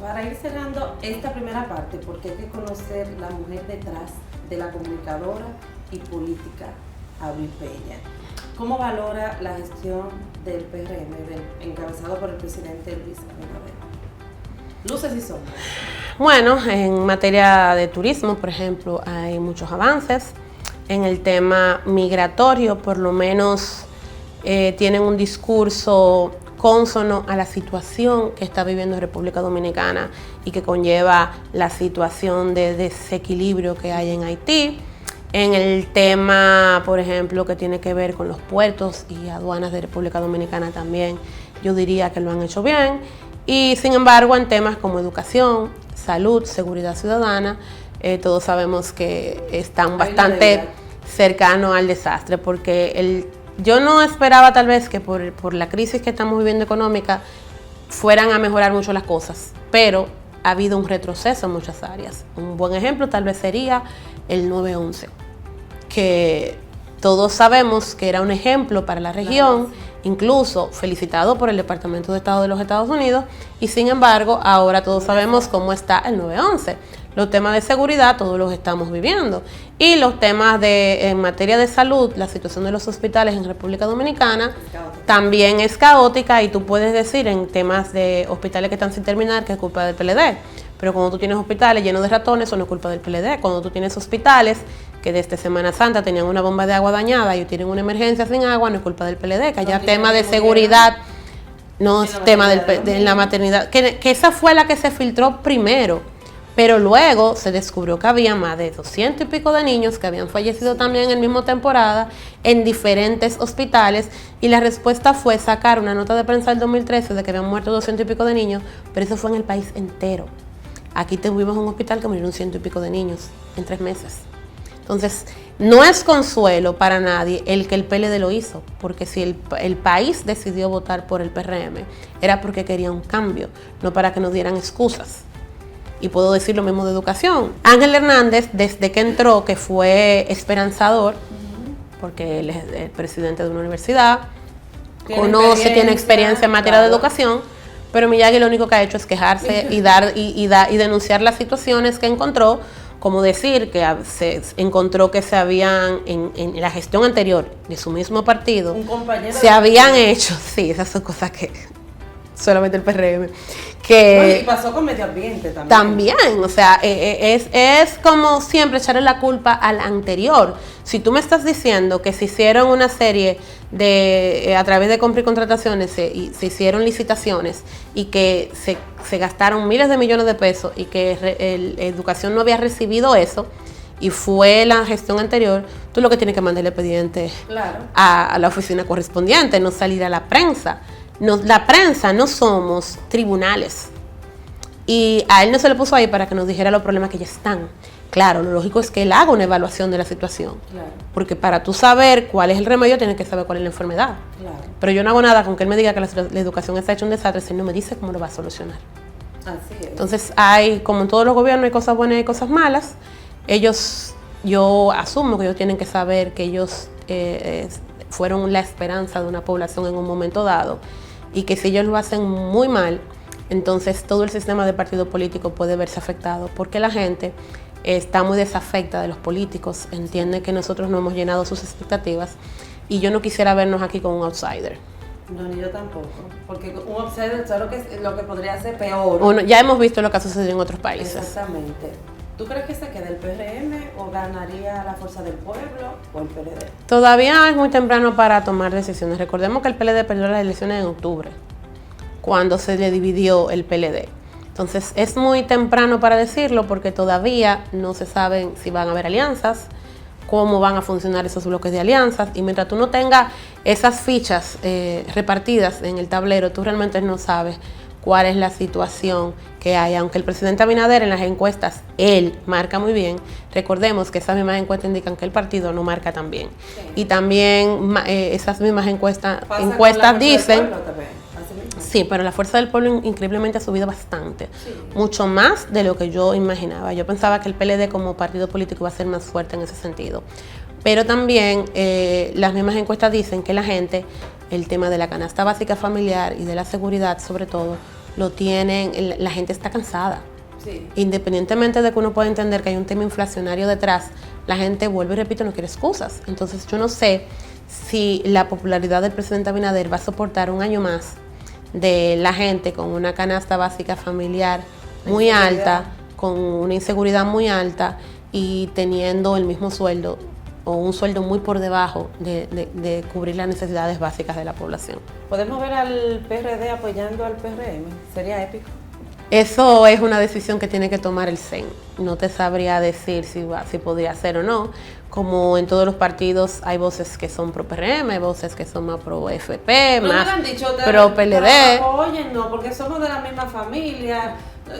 S2: para ir cerrando esta primera parte, porque hay que conocer la mujer detrás de la comunicadora y política, Abril Peña. ¿Cómo valora la gestión del PRM, encabezado por el presidente Luis Abinader? Luces y sombras.
S3: Bueno, en materia de turismo, por ejemplo, hay muchos avances. En el tema migratorio, por lo menos tienen un discurso cónsono a la situación que está viviendo República Dominicana y que conlleva la situación de desequilibrio que hay en Haití. En el tema, por ejemplo, que tiene que ver con los puertos y aduanas de República Dominicana también, yo diría que lo han hecho bien. Y sin embargo, en temas como educación, salud, seguridad ciudadana, todos sabemos que están bastante cercanos al desastre, porque yo no esperaba tal vez que por la crisis que estamos viviendo económica fueran a mejorar mucho las cosas, pero ha habido un retroceso en muchas áreas. Un buen ejemplo tal vez sería el 911, que todos sabemos que era un ejemplo para la región incluso felicitado por el Departamento de Estado de los Estados Unidos, y sin embargo, ahora todos sabemos cómo está el 911. Los temas de seguridad todos los estamos viviendo, y los temas en materia de salud, la situación de los hospitales en República Dominicana también es caótica, y tú puedes decir en temas de hospitales que están sin terminar que es culpa del PLD, pero cuando tú tienes hospitales llenos de ratones, eso no es culpa del PLD. Cuando tú tienes hospitales que desde Semana Santa tenían una bomba de agua dañada y tienen una emergencia sin agua, no es culpa del PLD. Que haya tema de seguridad, no es tema de la maternidad, que esa fue la que se filtró primero, pero luego se descubrió que había más de 200 y pico de niños que habían fallecido también en la misma temporada en diferentes hospitales, y la respuesta fue sacar una nota de prensa del 2013 de que habían muerto 200 y pico de niños, pero eso fue en el país entero. Aquí tuvimos un hospital que murieron 100 y pico de niños en 3 meses. Entonces, no es consuelo para nadie el que el PLD lo hizo, porque si el país decidió votar por el PRM, era porque quería un cambio, no para que nos dieran excusas. Y puedo decir lo mismo de educación. Ángel Hernández, desde que entró, que fue esperanzador, porque él es el presidente de una universidad, tiene experiencia en materia de educación, pero Miyagi lo único que ha hecho es quejarse y denunciar las situaciones que encontró, como decir que se encontró que se habían, en la gestión anterior de su mismo partido, se habían hecho, sí, esas son cosas que solamente el PRM, que
S2: y pasó con medio ambiente también.
S3: También, o sea, es como siempre echarle la culpa al anterior. Si tú me estás diciendo que se hicieron una serie de, a través de compra y contrataciones, se hicieron licitaciones y que se gastaron miles de millones de pesos y que educación no había recibido eso, y fue la gestión anterior, tú lo que tienes que mandar el expediente a la oficina correspondiente, no salir a la prensa. La prensa no somos tribunales, y a él no se le puso ahí para que nos dijera los problemas que ya están. Claro, lo lógico es que él haga una evaluación de la situación, porque para tú saber cuál es el remedio tienes que saber cuál es la enfermedad. Pero yo no hago nada con que él me diga que la educación está hecha un desastre si él no me dice cómo lo va a solucionar.
S2: Así es.
S3: Entonces como en todos los gobiernos hay cosas buenas y hay cosas malas. Yo asumo que ellos tienen que saber que ellos fueron la esperanza de una población en un momento dado, y que si ellos lo hacen muy mal, entonces todo el sistema de partido político puede verse afectado, porque la gente está muy desafecta de los políticos, entiende que nosotros no hemos llenado sus expectativas, y yo no quisiera vernos aquí con un outsider.
S2: No, ni yo tampoco, porque un outsider es lo que podría ser peor.
S3: Ya hemos visto lo que ha sucedido en otros países.
S2: Exactamente. ¿Tú crees que se quede el PRM o ganaría la Fuerza del Pueblo o el PLD?
S3: Todavía es muy temprano para tomar decisiones. Recordemos que el PLD perdió las elecciones en octubre, cuando se le dividió el PLD. Entonces es muy temprano para decirlo, porque todavía no se sabe si van a haber alianzas, cómo van a funcionar esos bloques de alianzas, y mientras tú no tengas esas fichas repartidas en el tablero, tú realmente no sabes cuál es la situación que hay. Aunque el presidente Abinader en las encuestas, él marca muy bien, recordemos que esas mismas encuestas indican que el partido no marca tan bien. Y también esas mismas encuestas dicen... Sí, pero la Fuerza del Pueblo increíblemente ha subido bastante, mucho más de lo que yo imaginaba. Yo pensaba que el PLD como partido político iba a ser más fuerte en ese sentido. Pero también las mismas encuestas dicen que la gente, el tema de la canasta básica familiar y de la seguridad sobre todo, la gente está cansada. Sí. Independientemente de que uno pueda entender que hay un tema inflacionario detrás, la gente, vuelvo y repito, no quiere excusas. Entonces yo no sé si la popularidad del presidente Abinader va a soportar un año más de la gente con una canasta básica familiar muy alta, con una inseguridad muy alta, y teniendo el mismo sueldo o un sueldo muy por debajo de cubrir las necesidades básicas de la población.
S2: ¿Podemos ver al PRD apoyando al PRM? ¿Sería épico?
S3: Eso es una decisión que tiene que tomar el CEN. No te sabría decir si podría ser o no. Como en todos los partidos hay voces que son pro PRM, hay voces que son más pro FP, más pro PLD.
S2: Oye, no, porque somos de la misma familia.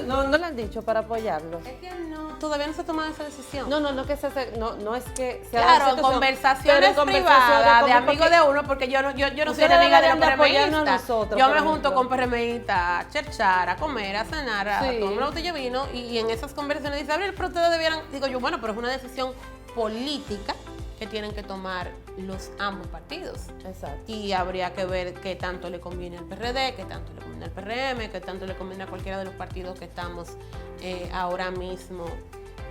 S2: No le han dicho para apoyarlo.
S3: Es que todavía no se ha tomado esa decisión.
S2: No es que sea
S3: claro, conversaciones privadas de amigos de uno, porque yo no soy enemiga de los PRMistas. Yo me junto con PRMistas a cherchar, a comer, a cenar, a tomar una botella de vino, y en esas conversaciones dice, Abril, pero ustedes debieran, digo yo, bueno, pero es una decisión política que tienen que tomar los ambos partidos.
S2: Exacto.
S3: Y habría que ver qué tanto le conviene al PRD, qué tanto le conviene al PRM, qué tanto le conviene a cualquiera de los partidos que estamos ahora mismo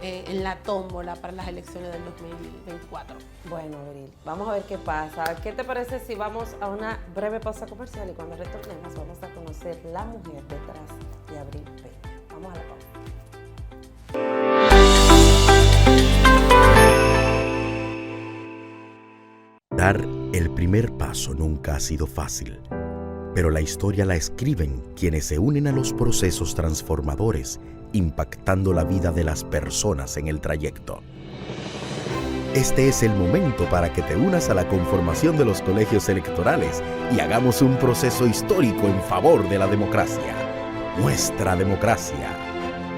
S3: en la tómbola para las elecciones del 2024.
S2: Bueno, Abril, vamos a ver qué pasa. ¿Qué te parece si vamos a una breve pausa comercial y cuando retornemos vamos a conocer la mujer detrás de Abril Peña? Vamos a la pausa.
S4: Dar el primer paso nunca ha sido fácil, pero la historia la escriben quienes se unen a los procesos transformadores, impactando la vida de las personas en el trayecto. Este es el momento para que te unas a la conformación de los colegios electorales y hagamos un proceso histórico en favor de la democracia. Nuestra democracia.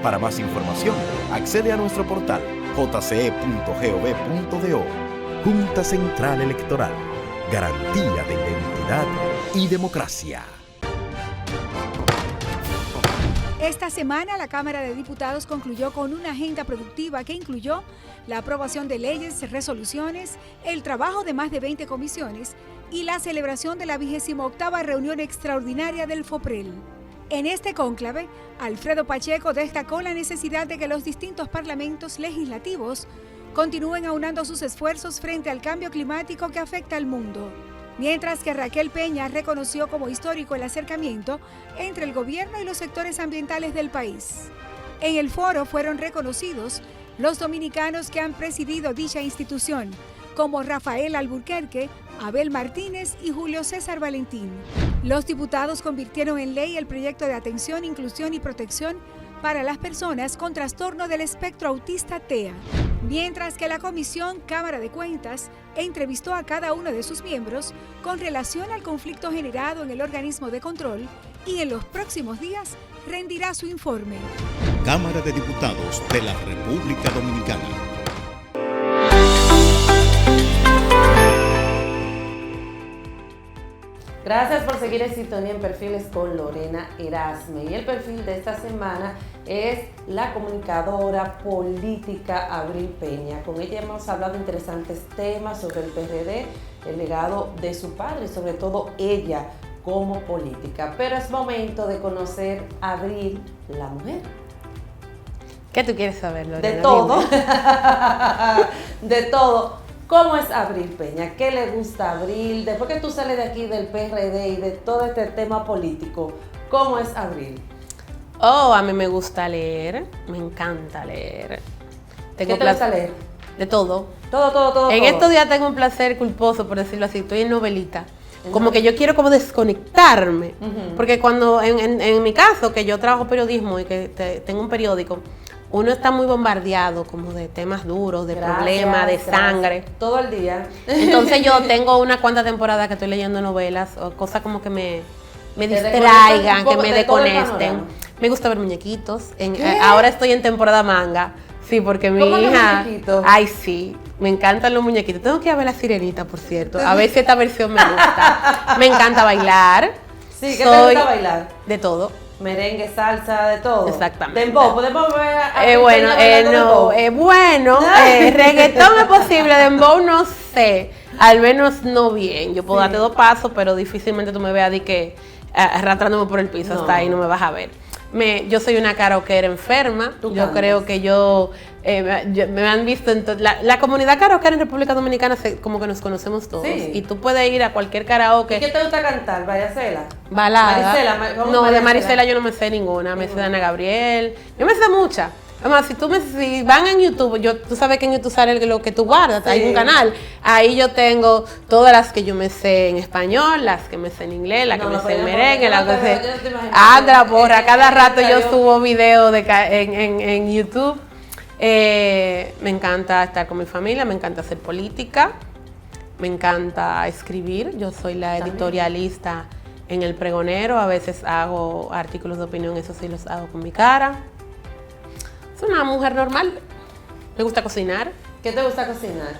S4: Para más información, accede a nuestro portal jce.gov.do. Junta Central Electoral. Garantía de identidad y democracia.
S5: Esta semana la Cámara de Diputados concluyó con una agenda productiva que incluyó la aprobación de leyes, resoluciones, el trabajo de más de 20 comisiones y la celebración de la 28ª reunión extraordinaria del FOPREL. En este cónclave, Alfredo Pacheco destacó la necesidad de que los distintos parlamentos legislativos continúen aunando sus esfuerzos frente al cambio climático que afecta al mundo, mientras que Raquel Peña reconoció como histórico el acercamiento entre el gobierno y los sectores ambientales del país. En el foro fueron reconocidos los dominicanos que han presidido dicha institución, como Rafael Alburquerque, Abel Martínez y Julio César Valentín. Los diputados convirtieron en ley el proyecto de atención, inclusión y protección para las personas con trastorno del espectro autista TEA, mientras que la Comisión Cámara de Cuentas entrevistó a cada uno de sus miembros con relación al conflicto generado en el organismo de control y en los próximos días rendirá su informe.
S6: Cámara de Diputados de la República Dominicana.
S2: Gracias por seguir en sintonía en Perfiles con Lorena Erasme. Y el perfil de esta semana es la comunicadora política Abril Peña. Con ella hemos hablado de interesantes temas sobre el PRD, el legado de su padre y sobre todo ella como política. Pero es momento de conocer a Abril, la mujer.
S3: ¿Qué tú quieres saber, Lorena?
S2: De todo. De todo. ¿Cómo es Abril Peña? ¿Qué le gusta a Abril? Después que tú sales de aquí del PRD y de todo este tema político, ¿cómo es Abril?
S3: Oh, a mí me gusta leer, me encanta leer.
S2: ¿Qué te gusta leer?
S3: De todo.
S2: Todo.
S3: En estos días tengo un placer culposo, por decirlo así, estoy en novelita. Como que yo quiero como desconectarme. Porque cuando, en mi caso, que yo trabajo periodismo y que tengo un periódico, uno está muy bombardeado como de temas duros, de problemas, de sangre.
S2: Todo el día.
S3: Entonces yo tengo una cuanta temporada que estoy leyendo novelas o cosas como que me distraigan, que me desconecten. Me gusta ver muñequitos. Ahora estoy en temporada manga. Sí, porque mi hija... Ay, sí. Me encantan los muñequitos. Tengo que ir a ver La Sirenita, por cierto. A ver si esta versión me gusta. Me encanta bailar.
S2: Sí, ¿qué te gusta bailar?
S3: De todo.
S2: Merengue, salsa, de todo.
S3: Exactamente.
S2: Dembow, podemos ver
S3: reggaetón es posible, dembow no sé, al menos no bien. Yo puedo darte 2 pasos, pero difícilmente tú me veas de que arrastrándome por el piso, hasta ahí no me vas a ver. Yo soy una karaokeera enferma. Yo creo que me han visto en la comunidad karaokeera en República Dominicana, como que nos conocemos todos. Sí. Y tú puedes ir a cualquier karaoke.
S2: ¿Y qué te gusta cantar? ¿Maricela?
S3: Balada.
S2: No,
S3: de Maricela yo no me sé ninguna. Me sé de Ana Gabriel. Yo me sé muchas. Además, si van en YouTube, tú sabes que en YouTube sale lo que tú guardas, sí. Hay un canal. Ahí yo tengo todas las que yo me sé en español, las que me sé en inglés, las que me sé en merengue, las que sé. Porra, cada rato yo subo videos en YouTube. Me encanta estar con mi familia, me encanta hacer política, me encanta escribir. Yo soy la editorialista en El Pregonero, a veces hago artículos de opinión, eso sí los hago con mi cara. Soy una mujer normal, me gusta cocinar.
S2: ¿Qué te gusta cocinar?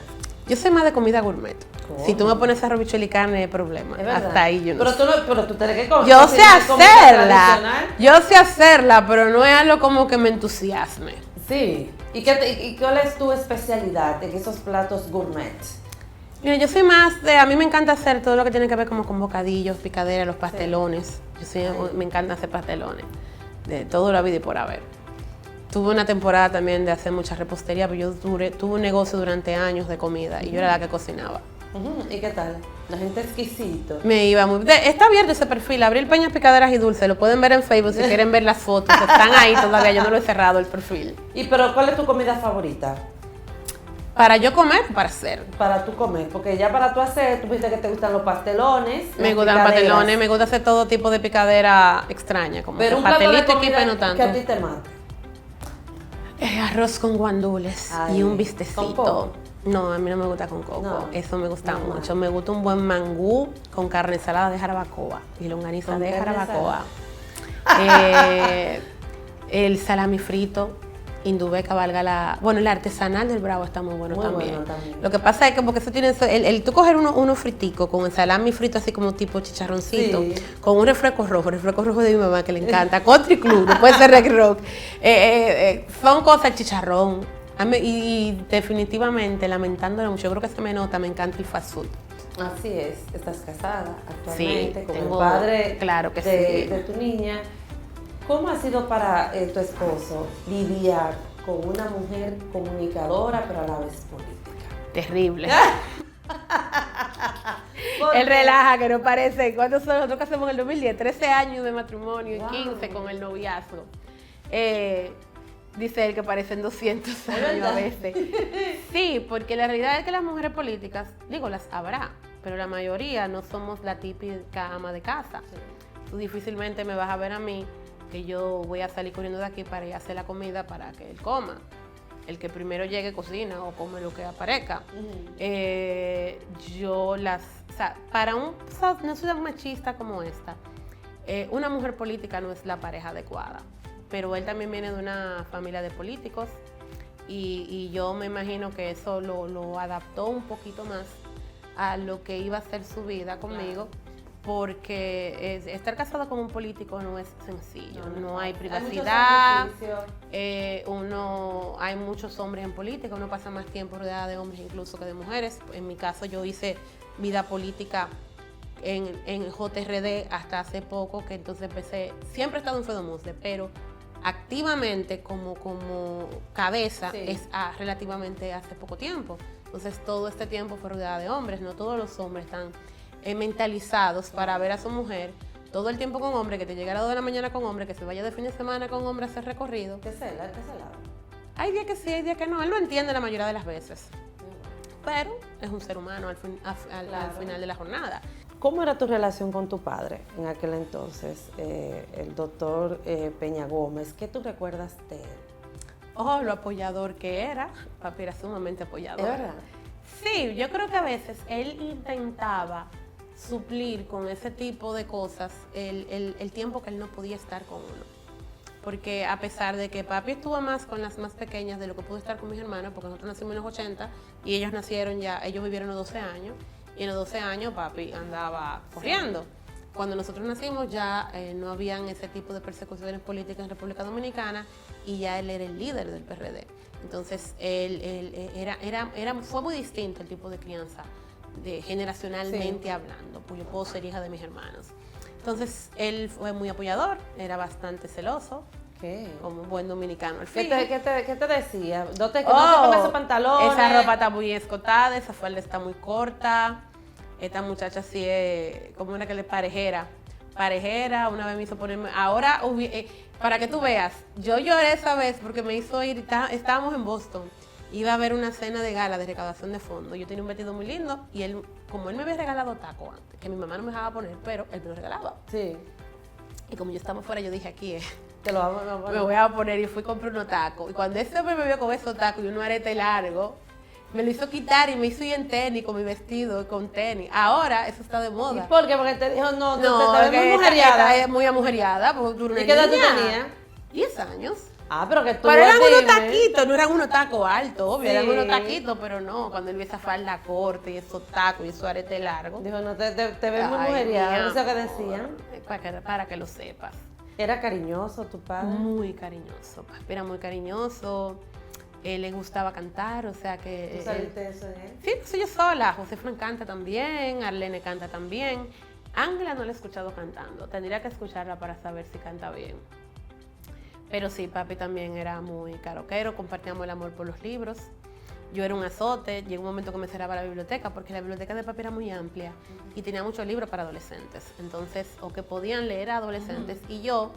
S3: Yo soy más de comida gourmet. ¿Cómo? Si tú me pones arroz, bichuela y carne, hay problema. Hasta ahí yo no sé.
S2: Pero tú tienes que comer.
S3: Yo sé hacerla, pero no es algo como que me entusiasme.
S2: Sí. ¿Y cuál es tu especialidad en esos platos gourmet?
S3: Mira, yo soy más de, a mí me encanta hacer todo lo que tiene que ver como con bocadillos, picaderas, los pastelones. Me encanta hacer pastelones, de todo lo habido y por haber. Tuve una temporada también de hacer mucha repostería, pero tuve un negocio durante años de comida y yo era la que cocinaba.
S2: ¿Y qué tal? La gente exquisito.
S3: Me iba muy... Está abierto ese perfil, Abril Peña Picaderas y Dulce, lo pueden ver en Facebook si quieren ver las fotos, están ahí todavía, yo no lo he cerrado el perfil.
S2: Pero ¿cuál es tu comida favorita?
S3: ¿Para yo comer o para hacer?
S2: Para tú comer, porque ya para tú hacer, tú viste que te gustan los pastelones.
S3: Me gustan pastelones, me gusta hacer todo tipo de picadera extraña, como
S2: pero un
S3: pastelito
S2: plato de
S3: y no tanto.
S2: que a ti te mate.
S3: Arroz con guandules y un bistecito.
S2: ¿Con coco?
S3: No, a mí no me gusta con coco.
S2: No,
S3: eso me gusta
S2: no,
S3: mucho. Me gusta un buen mangú con carne salada de jarabacoa y longaniza de jarabacoa. El salami frito, indubeca, valga la... Bueno, el artesanal del Bravo está muy bueno, también. Lo que pasa es que porque eso tiene... tú coger uno fritico con el salami frito así como tipo chicharroncito, sí, con un refresco rojo de mi mamá que le encanta, Country Club, no puede ser Rec Rock. Son cosas, el chicharrón. Y definitivamente, lamentándolo mucho, yo creo que se me nota, me encanta el fast food.
S2: Así es, estás casada actualmente,
S3: sí,
S2: con el padre
S3: claro que
S2: de tu niña. ¿Cómo ha sido para tu esposo lidiar con una mujer comunicadora pero a la vez política?
S3: Terrible. Él relaja, que no parece. ¿Cuántos son nosotros que hacemos en el 2010? 13 años de matrimonio y 15 con el noviazgo. Dice él que parecen 200 años a veces. Sí, porque la realidad es que las mujeres políticas, digo, las habrá, pero la mayoría no somos la típica ama de casa. Sí. Tú difícilmente me vas a ver a mí que yo voy a salir corriendo de aquí para ir a hacer la comida para que él coma. El que primero llegue cocina o come lo que aparezca. Para una ciudad machista como esta, una mujer política no es la pareja adecuada. Pero él también viene de una familia de políticos y yo me imagino que eso lo adaptó un poquito más a lo que iba a ser su vida conmigo, porque estar casado con un político no es sencillo, no hay privacidad, hay muchos hombres en política, uno pasa más tiempo rodeada de hombres incluso que de mujeres. En mi caso yo hice vida política en JRD hasta hace poco, que entonces empecé, siempre he estado en FEDOMUSDE, pero activamente como cabeza sí, es relativamente hace poco tiempo. Entonces todo este tiempo fue rodeada de hombres, no todos los hombres están mentalizados para ver a su mujer todo el tiempo con hombre, que te llegue a las 2 de la mañana con hombre, que se vaya de fin de semana con hombre a hacer recorrido.
S2: ¿Qué se la?
S3: Hay días que sí, hay días que no, él lo entiende la mayoría de las veces, pero es un ser humano al final de la jornada.
S2: ¿Cómo era tu relación con tu padre en aquel entonces, el doctor Peña Gómez? ¿Qué tú recuerdas de él?
S3: Oh, lo apoyador que era. Papi era sumamente apoyador.
S2: ¿Es verdad?
S3: Sí, yo creo que a veces él intentaba suplir con ese tipo de cosas el tiempo que él no podía estar con uno. Porque a pesar de que papi estuvo más con las más pequeñas de lo que pudo estar con mis hermanos, porque nosotros nacimos en los 80 y ellos vivieron los 12 años, y en los 12 años papi andaba corriendo. Sí. Cuando nosotros nacimos ya no habían ese tipo de persecuciones políticas en República Dominicana y ya él era el líder del PRD. Entonces fue muy distinto el tipo de crianza, generacionalmente sí, hablando, pues yo puedo ser hija de mis hermanos. Entonces él fue muy apoyador, era bastante celoso. ¿Qué? Como un buen dominicano al fin.
S2: ¿Qué te decía? ¿No te pongas esos pantalones?
S3: Esa ropa está muy escotada, esa falda está muy corta. Esta muchacha sí es como una que le parejera, una vez me hizo ponerme, ahora, para que tú veas, yo lloré esa vez porque me hizo ir, estábamos en Boston, iba a ver una cena de gala de recaudación de fondos, yo tenía un vestido muy lindo y como él me había regalado taco antes, que mi mamá no me dejaba poner, pero él me lo regalaba.
S2: Sí.
S3: Y como yo estaba fuera, yo dije, aquí es.
S2: Me
S3: voy a poner y fui a comprar unos tacos. Y cuando ese hombre me vio con esos tacos y un arete largo, me lo hizo quitar y me hizo ir en tenis con mi vestido, con tenis. Ahora eso está de moda.
S2: ¿Y por qué? Porque te dijo, no, te ves muy mujereada.
S3: Es muy amujereada.
S2: ¿Y qué edad tú tenías?
S3: 10 años.
S2: Pero que tú.
S3: Pero eran unos taquitos, no eran unos tacos altos, obvio,
S2: sí,
S3: eran unos taquitos, pero no, cuando él ve esa falda corta y esos tacos y esos aretes largos.
S2: Dijo, no, te ves muy mujereada, eso que decían.
S3: Para que lo sepas.
S2: ¿Era cariñoso tu padre?
S3: Muy cariñoso, papi era muy cariñoso. le gustaba cantar, o sea que...
S2: ¿Tú saliste eso en él?
S3: Sí, no soy yo sola. Josefran canta también, Arlene canta también. Ángela no la he escuchado cantando, tendría que escucharla para saber si canta bien. Pero sí, papi también era muy karaokeero, compartíamos el amor por los libros. Yo era un azote, llegó un momento que me cerraba la biblioteca, porque la biblioteca de papi era muy amplia y tenía muchos libros para adolescentes. Entonces, o que podían leer a adolescentes, y yo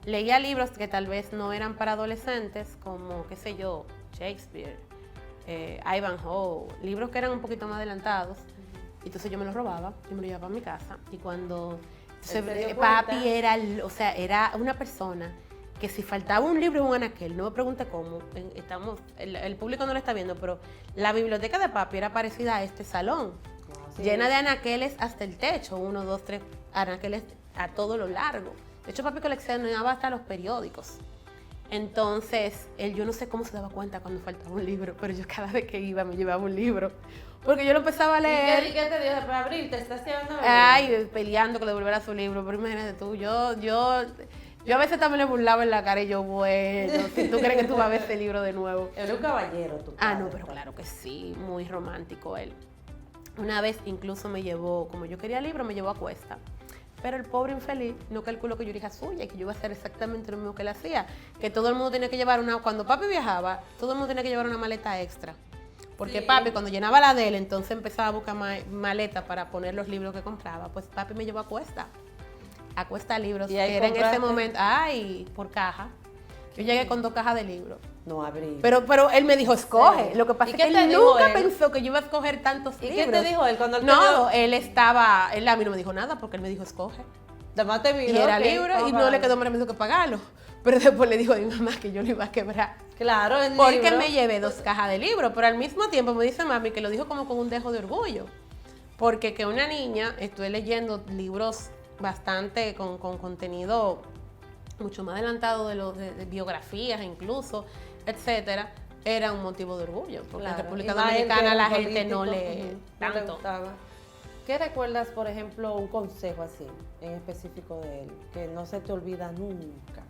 S3: leía libros que tal vez no eran para adolescentes, como, qué sé yo, Shakespeare, Ivanhoe, libros que eran un poquito más adelantados. Entonces yo me los robaba y me los llevaba a mi casa. Y cuando papi era, o sea, era una persona que si faltaba un libro en un anaquel, no me pregunte cómo, el público no lo está viendo, pero la biblioteca de papi era parecida a este salón, llena de anaqueles hasta el techo, 1, 2, 3 anaqueles a todo lo largo. De hecho, papi coleccionaba hasta los periódicos. Entonces, yo no sé cómo se daba cuenta cuando faltaba un libro, pero yo cada vez que iba me llevaba un libro, porque yo lo empezaba a leer.
S2: ¿Y qué te dijo para Abril? ¿Te estás llevando a Abril?
S3: Ay, peleando que le devolviera su libro, pero imagínate tú, yo a veces también le burlaba en la cara y yo, bueno, si tú crees que tú vas a ver ese libro de nuevo.
S2: Era un caballero, tu padre.
S3: Ah, no, pero claro que sí, muy romántico él. Una vez incluso me llevó, como yo quería libro, me llevó a Cuesta. Pero el pobre infeliz no calculó que yo era hija suya y que yo iba a hacer exactamente lo mismo que él hacía. Que todo el mundo tenía que llevar cuando papi viajaba, todo el mundo tenía que llevar una maleta extra. Porque sí. Papi, cuando llenaba la de él, entonces empezaba a buscar maleta para poner los libros que compraba. Pues papi me llevó a Cuesta Libros, que era en ese momento, por caja. Yo llegué con 2 cajas de libros.
S2: No, Abril.
S3: Pero él me dijo, escoge.
S2: Sí.
S3: Lo que pasa es que él nunca pensó que yo iba a escoger tantos libros.
S2: ¿Y qué te dijo él cuando él
S3: él a mí no me dijo nada porque él me dijo, escoge.
S2: Además te vio,
S3: y era libro y no le quedó más remedio que pagarlo. Pero después le dijo a mi mamá que yo lo iba a quebrar.
S2: Claro, el
S3: porque
S2: libro.
S3: Me llevé 2 cajas de libros, pero al mismo tiempo me dice mami que lo dijo como con un dejo de orgullo. Porque que una niña, estoy leyendo libros bastante con contenido mucho más adelantado de biografías incluso, etcétera, era un motivo de orgullo, porque en República Dominicana la gente no lee tanto.
S2: ¿Qué recuerdas, por ejemplo, un consejo así, en específico de él, que no se te olvida nunca?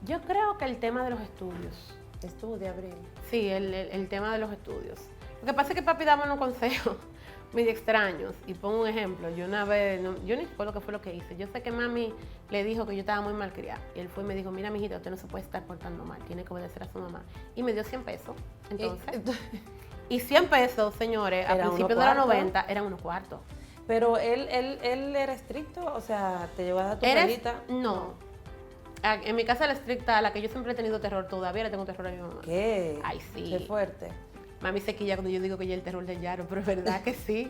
S3: Yo creo que el tema de los estudios.
S2: Estudia, Abril.
S3: Sí, el tema de los estudios. Lo que pasa es que papi daba unos consejos medio extraños. Y pongo un ejemplo. Yo una vez, yo ni recuerdo qué fue lo que hice. Yo sé que mami le dijo que yo estaba muy mal criada. Y él fue y me dijo, mira, mijita, usted no se puede estar portando mal. Tiene que obedecer a su mamá. Y me dio 100 pesos. Entonces, y 100 pesos, señores, a principios de los 90, eran unos cuartos.
S2: Pero él era estricto, o sea, te llevaba a tu abuelita.
S3: No. En mi casa la estricta, a la que yo siempre he tenido terror, todavía le tengo terror a mi mamá.
S2: ¿Qué?
S3: Ay, sí.
S2: Qué fuerte.
S3: Mami se quilla cuando yo digo que ella es el terror del Yaro, pero es verdad que sí.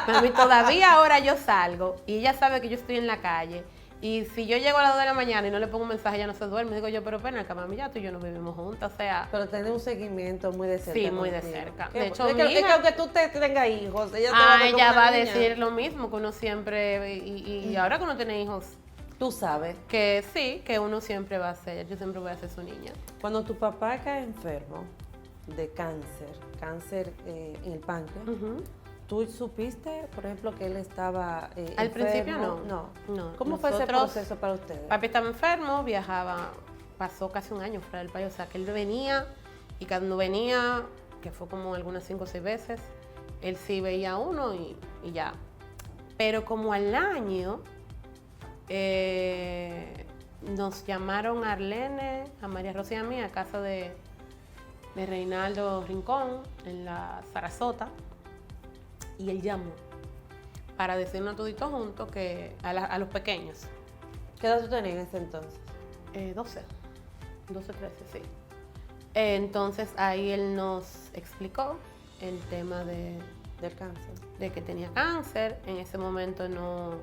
S3: Mami, todavía ahora yo salgo y ella sabe que yo estoy en la calle. Y si yo llego a las 2 de la mañana y no le pongo un mensaje, ella no se duerme. Digo yo, pero ven acá, mami, ya tú y yo nos vivimos juntas, o sea...
S2: Pero tener un seguimiento muy de cerca.
S3: Sí, muy de cerca.
S2: De
S3: hecho,
S2: es que aunque tú tengas hijos, ella te
S3: ella va a decir lo mismo que uno siempre... Y ahora que uno tiene hijos...
S2: Tú sabes.
S3: Que sí, que uno siempre va a ser, yo siempre voy a ser su niña.
S2: Cuando tu papá cae enfermo de cáncer en el páncreas, ¿tú supiste, por ejemplo, que él estaba
S3: Al
S2: enfermo?
S3: principio no.
S2: ¿Cómo fue ese proceso para ustedes?
S3: Papi estaba enfermo, viajaba, pasó casi un año fuera del país, o sea, que él venía y cuando venía, que fue como algunas 5 o 6 veces, él sí veía a uno y ya. Pero como al año... nos llamaron a Arlene, a María Rosa y a mí a casa de Reinaldo Rincón en la Sarasota y él llamó para decirnos toditos juntos que a los pequeños.
S2: ¿Qué edad tú tenías en ese entonces?
S3: 12, 13, sí. Entonces ahí él nos explicó el tema del
S2: cáncer,
S3: de que tenía cáncer. En ese momento no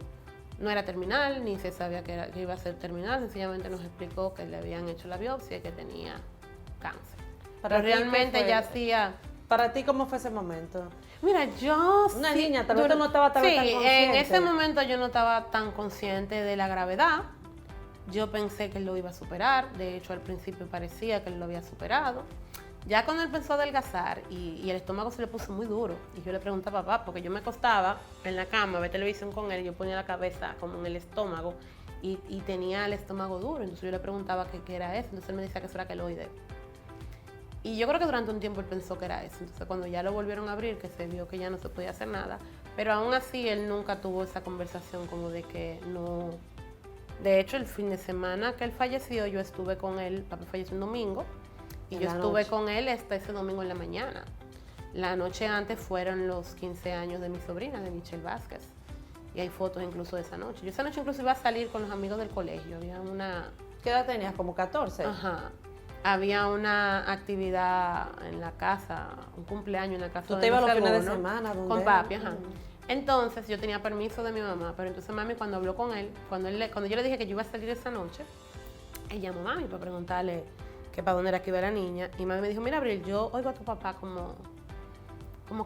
S3: era terminal, ni se sabía que iba a ser terminal, sencillamente nos explicó que le habían hecho la biopsia y que tenía cáncer. Pero realmente ya hacía...
S2: ¿Para ti cómo fue ese momento?
S3: Mira, yo...
S2: Una niña, tal vez tú no estabas tan consciente.
S3: En ese momento yo no estaba tan consciente de la gravedad. Yo pensé que él lo iba a superar, de hecho al principio parecía que él lo había superado. Ya cuando él empezó a adelgazar y el estómago se le puso muy duro, y yo le pregunté a papá, porque yo me acostaba en la cama a ver televisión con él, y yo ponía la cabeza como en el estómago y tenía el estómago duro, entonces yo le preguntaba qué era eso, entonces él me decía que eso era queloide. Y yo creo que durante un tiempo él pensó que era eso. Entonces cuando ya lo volvieron a abrir, que se vio que ya no se podía hacer nada, pero aún así él nunca tuvo esa conversación como de que no... De hecho, el fin de semana que él falleció, yo estuve con él, papi falleció un domingo, y yo estuve con él hasta ese domingo en la mañana. La noche antes fueron los 15 años de mi sobrina, de Michelle Vázquez, y hay fotos incluso de esa noche. Yo esa noche incluso iba a salir con los amigos del colegio, había una...
S2: ¿Qué edad tenías? ¿Como 14?
S3: Ajá. Había una actividad en la casa, un cumpleaños en la casa.
S2: ¿Tú te ibas los fines de semana?
S3: Con papi, ajá. Entonces yo tenía permiso de mi mamá, pero entonces mami cuando habló con él, cuando yo le dije que yo iba a salir esa noche, él llamó a mami para preguntarle que para dónde era que iba la niña, y mami me dijo, mira Abril, yo oigo a tu papá como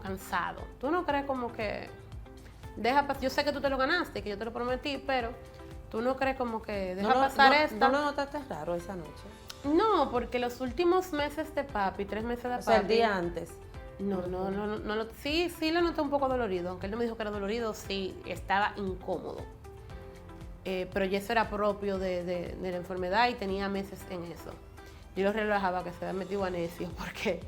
S3: cansado. ¿Tú no crees como que yo sé que tú te lo ganaste, que yo te lo prometí, pero tú no crees como que deja pasar esta?
S2: ¿No lo notaste raro esa noche?
S3: No, porque los últimos meses de papi, 3 meses de papi.
S2: O sea, el día antes.
S3: No, sí lo noté un poco dolorido, aunque él no me dijo que era dolorido, sí, estaba incómodo. Pero ya eso era propio de la enfermedad y tenía meses en eso. Yo lo relajaba que se había metido a necio porque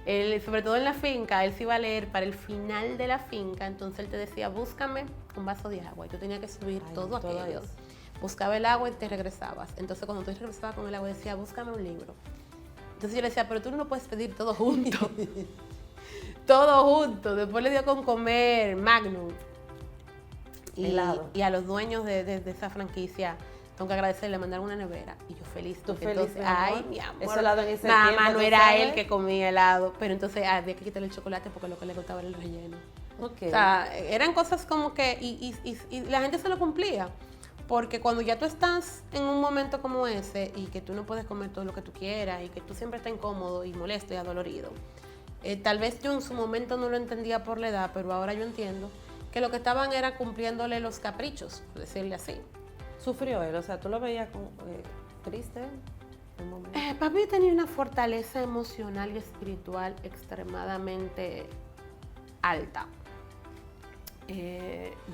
S3: él, sobre todo en la finca, él se iba a leer para el final de la finca, entonces él te decía, búscame un vaso de agua y tú tenías que subir todo aquello. Buscaba el agua y te regresabas. Entonces cuando tú regresabas con el agua decía, búscame un libro. Entonces yo le decía, pero tú no lo puedes pedir todo junto. Todo junto. Después le dio con comer Magnum.
S2: Helado.
S3: Y a los dueños de esa franquicia tengo que agradecerle, mandaron una nevera. Y yo feliz.
S2: ¿Tú feliz,
S3: entonces, ay, mi amor.
S2: Ese helado en ese
S3: nada
S2: tiempo,
S3: más no
S2: ¿tú
S3: era
S2: sabes?
S3: él que comía helado. Pero entonces había que quitarle el chocolate porque lo que le gustaba era el relleno.
S2: Okay.
S3: O sea, eran cosas como que... Y la gente se lo cumplía. Porque cuando ya tú estás en un momento como ese y que tú no puedes comer todo lo que tú quieras y que tú siempre estás incómodo y molesto y adolorido, tal vez yo en su momento no lo entendía por la edad, pero ahora yo entiendo que lo que estaban era cumpliéndole los caprichos, por decirle así.
S2: ¿Sufrió él? O sea, ¿tú lo veías como, triste en un momento?
S3: Papi tenía una fortaleza emocional y espiritual extremadamente alta.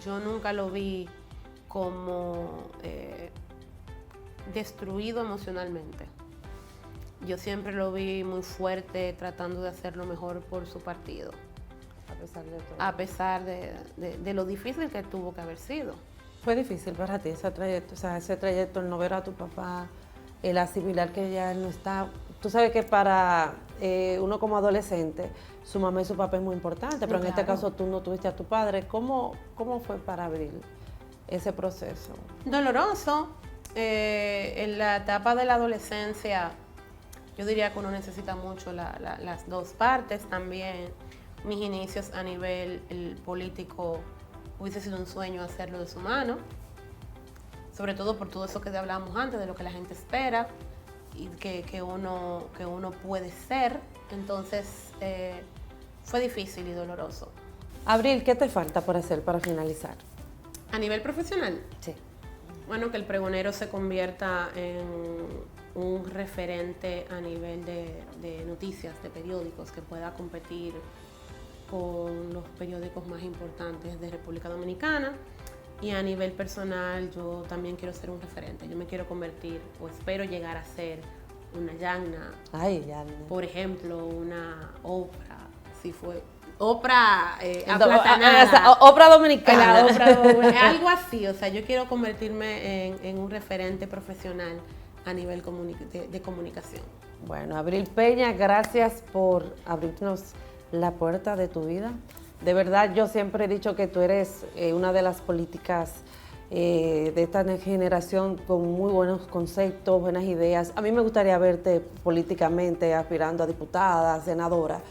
S3: Yo nunca lo vi como destruido emocionalmente. Yo siempre lo vi muy fuerte, tratando de hacer lo mejor por su partido.
S2: A pesar de todo.
S3: A pesar de lo difícil que tuvo que haber sido.
S2: ¿Fue difícil para ti ese trayecto, el no ver a tu papá, el asimilar que ya no está? Tú sabes que para uno como adolescente, su mamá y su papá es muy importante, pero en este caso tú no tuviste a tu padre. ¿Cómo fue para Abril ese proceso?
S3: Doloroso. En la etapa de la adolescencia, yo diría que uno necesita mucho las dos partes también. Mis inicios a nivel político hubiese sido un sueño hacerlo de su mano, sobre todo por todo eso que hablábamos antes, de lo que la gente espera y que uno puede ser. Entonces fue difícil y doloroso.
S2: Abril, ¿qué te falta por hacer para finalizar?
S3: A nivel profesional,
S2: Sí.
S3: bueno, que el pregonero se convierta en un referente a nivel de noticias, de periódicos, que pueda competir con los periódicos más importantes de República Dominicana. Y a nivel personal, yo también quiero ser un referente. Yo me quiero convertir, o espero llegar a ser, una Yanna.
S2: Ay, ya.
S3: Por ejemplo, una Oprah, si fue... Oprah aplatanada.
S2: Obra dominicana.
S3: La Oprah, algo así. O sea, yo quiero convertirme en un referente profesional a nivel de comunicación.
S2: Bueno, Abril Peña, gracias por abrirnos la puerta de tu vida. De verdad, yo siempre he dicho que tú eres una de las políticas de esta generación con muy buenos conceptos, buenas ideas. A mí me gustaría verte políticamente aspirando a diputada, senadora,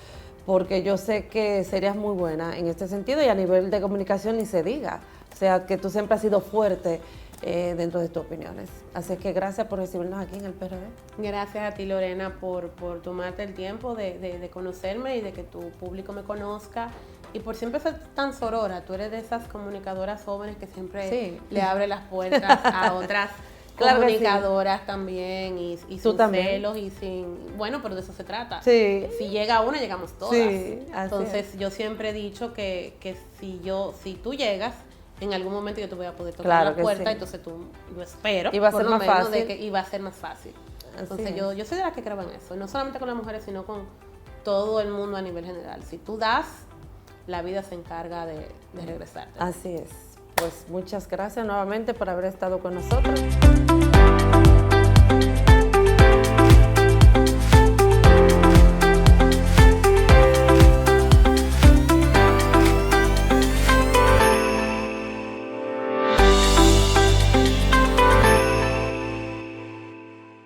S2: porque yo sé que serías muy buena en este sentido y a nivel de comunicación ni se diga. O sea, que tú siempre has sido fuerte dentro de tus opiniones. Así que gracias por recibirnos aquí en el PRD.
S3: Gracias a ti, Lorena, por tomarte el tiempo de conocerme y de que tu público me conozca y por siempre ser tan sorora. Tú eres de esas comunicadoras jóvenes que siempre le abre las puertas a otras
S2: Claro
S3: comunicadoras también y sin
S2: también.
S3: celos y sin... Bueno, pero de eso se trata.
S2: Sí.
S3: Si llega una, llegamos todas.
S2: Sí, así
S3: Entonces, yo siempre he dicho que si tú llegas, en algún momento yo te voy a poder tocar
S2: Claro
S3: la
S2: que
S3: puerta,
S2: sí.
S3: entonces yo espero,
S2: Y va a
S3: por
S2: ser
S3: lo
S2: más
S3: menos,
S2: fácil.
S3: y va a ser más fácil. Entonces
S2: es.
S3: yo soy de las que creo en eso, no solamente con las mujeres, sino con todo el mundo a nivel general. Si tú das, la vida se encarga de regresarte.
S2: Así es. Pues muchas gracias nuevamente por haber estado con nosotros.